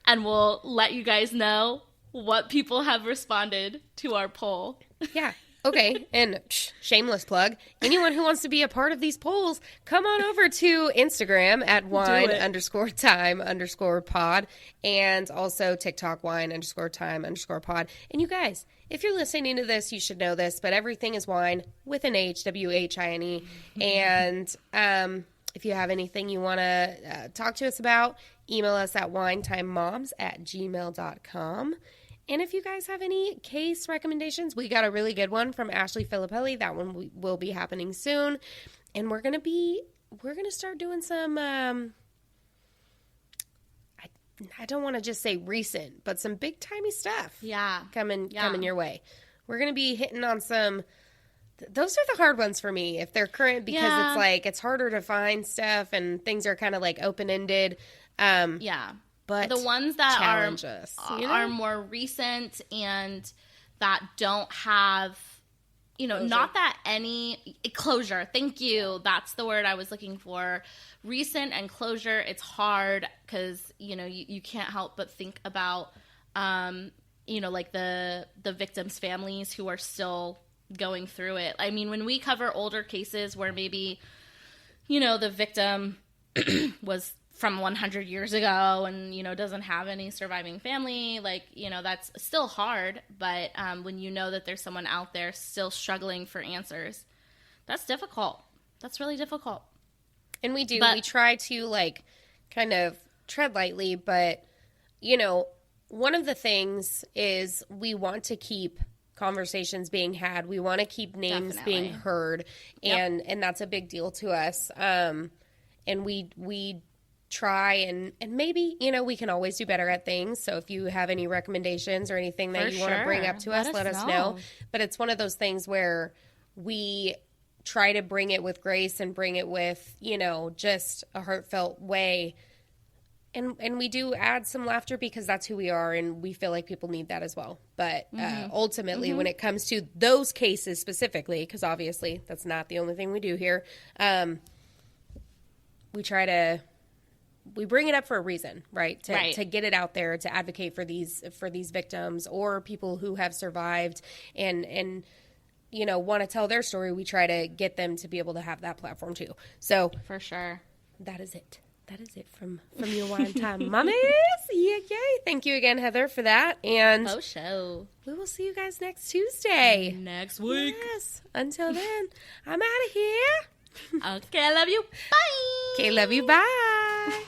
And we'll let you guys know what people have responded to our poll. Yeah. Okay. And shameless plug. Anyone who wants to be a part of these polls, come on over to Instagram at wine_time_pod, and also TikTok wine_time_pod. And you guys, if you're listening to this, you should know this, but everything is wine with an H, WHINE. And if you have anything you want to talk to us about, email us at winetimemoms@gmail.com. And if you guys have any case recommendations, we got a really good one from Ashley Filippelli. That one will be happening soon. And we're going to start doing some, I don't want to just say recent, but some big timey stuff. Yeah. Coming your way. We're going to be hitting on some those are the hard ones for me if they're current, because it's like it's harder to find stuff and things are kind of like open-ended. But the ones that are more recent and that don't have, not that any closure. Thank you. That's the word I was looking for. Recent and closure. It's hard because, you can't help but think about, like the victims' families who are still going through it. I mean, when we cover older cases where maybe, the victim was from 100 years ago and, doesn't have any surviving family, that's still hard. But when you know that there's someone out there still struggling for answers, that's difficult. That's really difficult. And we try to, kind of tread lightly, but, one of the things is we want to keep conversations being had. We want to keep names being heard, and that's a big deal to us. And we try and maybe, we can always do better at things. So if you have any recommendations or anything that you want to bring up to us, let us know. But it's one of those things where we try to bring it with grace and bring it with, just a heartfelt way. And we do add some laughter because that's who we are, and we feel like people need that as well. But ultimately, when it comes to those cases specifically, because obviously that's not the only thing we do here, we bring it up for a reason, right? To get it out there, to advocate for these victims or people who have survived and want to tell their story. We try to get them to be able to have that platform too. So for sure, that is it. That is it from your wine time, mommies. Yay! Thank you again, Heather, for that. And we will see you guys next Tuesday. Next week. Yes. Until then, I'm out of here. Okay, love you. Bye. Okay, love you. Bye.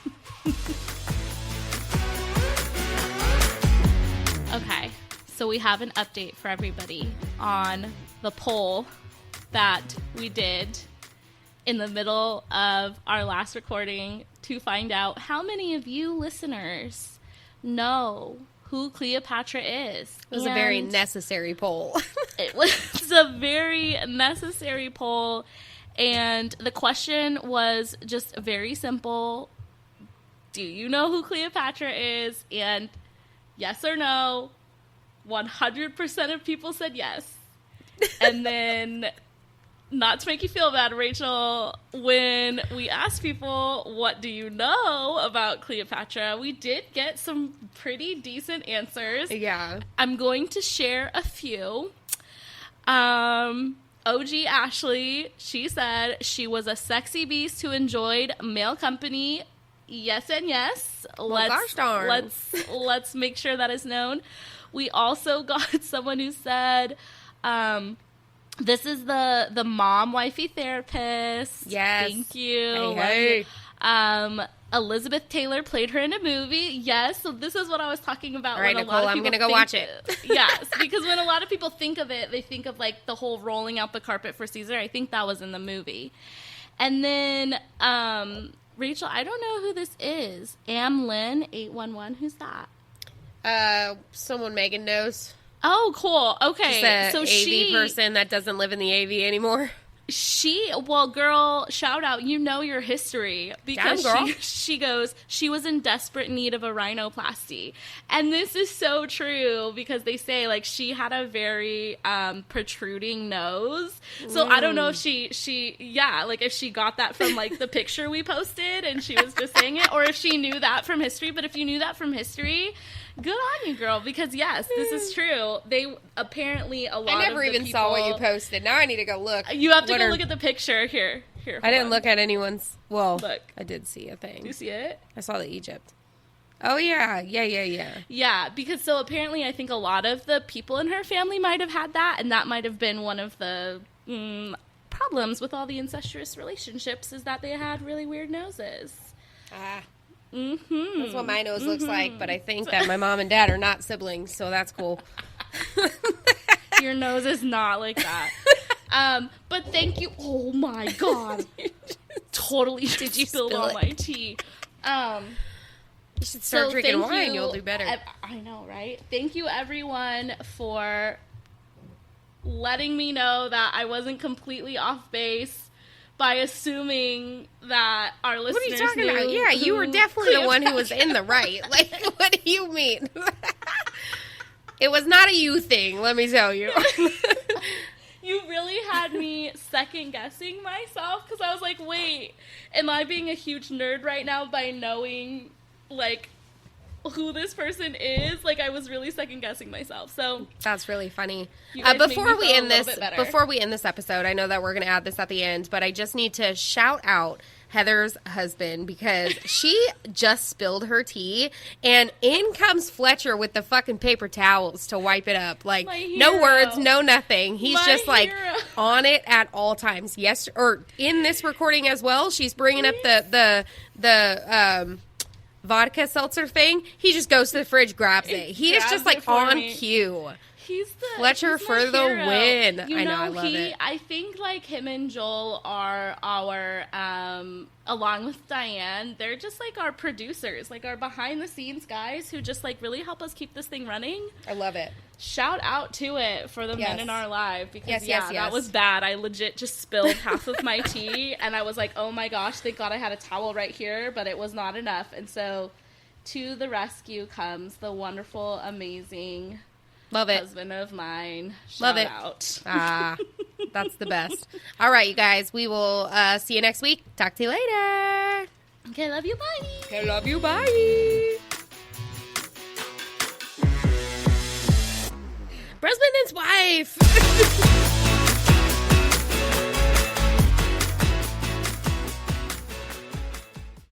Okay, so we have an update for everybody on the poll that we did in the middle of our last recording to find out how many of you listeners know who Cleopatra is. It was a very necessary poll. It was a very necessary poll, and the question was just very simple. Do you know who Cleopatra is? And yes or no, 100% of people said yes. And then, not to make you feel bad, Rachel, when we asked people, what do you know about Cleopatra, we did get some pretty decent answers. Yeah. I'm going to share a few. OG Ashley, she said she was a sexy beast who enjoyed male company. Yes and yes. Gosh darn. Let's make sure that is known. We also got someone who said, this is the mom wifey therapist. Yes. Thank you. Hey. Elizabeth Taylor played her in a movie. Yes. So this is what I was talking about. All right, Nicole, I'm going to go watch it. Yes. Because when a lot of people think of it, they think of like the whole rolling out the carpet for Caesar. I think that was in the movie. And then, Rachel, I don't know who this is. Lynn811. Who's that? Someone Megan knows. Oh, cool. Okay. So AV person that doesn't live in the AV anymore. Girl, shout out, you know your history, because she goes, she was in desperate need of a rhinoplasty. And this is so true, because they say, like, she had a very protruding nose. So I don't know if she if she got that from, like, the picture we posted and she was just saying it, or if she knew that from history. But if you knew that from history, good on you, girl, because yes, this is true. They apparently a lot of I never even saw what you posted. Now I need to go look. You have to go look at the picture. Here. I didn't look at anyone's. Well, look. I did see a thing. Do you see it? I saw the Egypt. Oh yeah. Yeah, because so apparently I think a lot of the people in her family might have had that, and that might have been one of the problems with all the incestuous relationships, is that they had really weird noses. That's what my nose looks like, but I think that my mom and dad are not siblings, so that's cool. Your nose is not like that. But thank you. Oh my god. Totally did you spill all my tea. You should start drinking wine. You'll do better. I know, right? Thank you, everyone, for letting me know that I wasn't completely off base by assuming that our listeners What are you talking knew about? Yeah, you were definitely the one who was in the right. Like, what do you mean? It was not a you thing, let me tell you. You really had me second-guessing myself, because I was like, wait, am I being a huge nerd right now by knowing, like, who this person is? Like, I was really second-guessing myself, so... That's really funny. Before we end this episode, I know that we're going to add this at the end, but I just need to shout out Heather's husband, because she just spilled her tea, and in comes Fletcher with the fucking paper towels to wipe it up. Like, no words, no nothing. He's just like on it at all times. Yes, or in this recording as well, she's bringing up the vodka seltzer thing. He just goes to the fridge, grabs it. He is just like on cue. He's Fletcher for the win. You know, I love it. I think like him and Joel are our, along with Diane, they're just like our producers, like our behind the scenes guys who just like really help us keep this thing running. I love it. Shout out to it for the men in our life, because yes. that was bad. I legit just spilled half of my tea, and I was like, oh my gosh, thank God I had a towel right here, but it was not enough. And so to the rescue comes the wonderful, amazing... Love it. Husband of mine. Love it. Out. That's the best. All right, you guys. We will see you next week. Talk to you later. Okay, love you. Bye. Okay, love you. Bye. Brusbands and Swifes.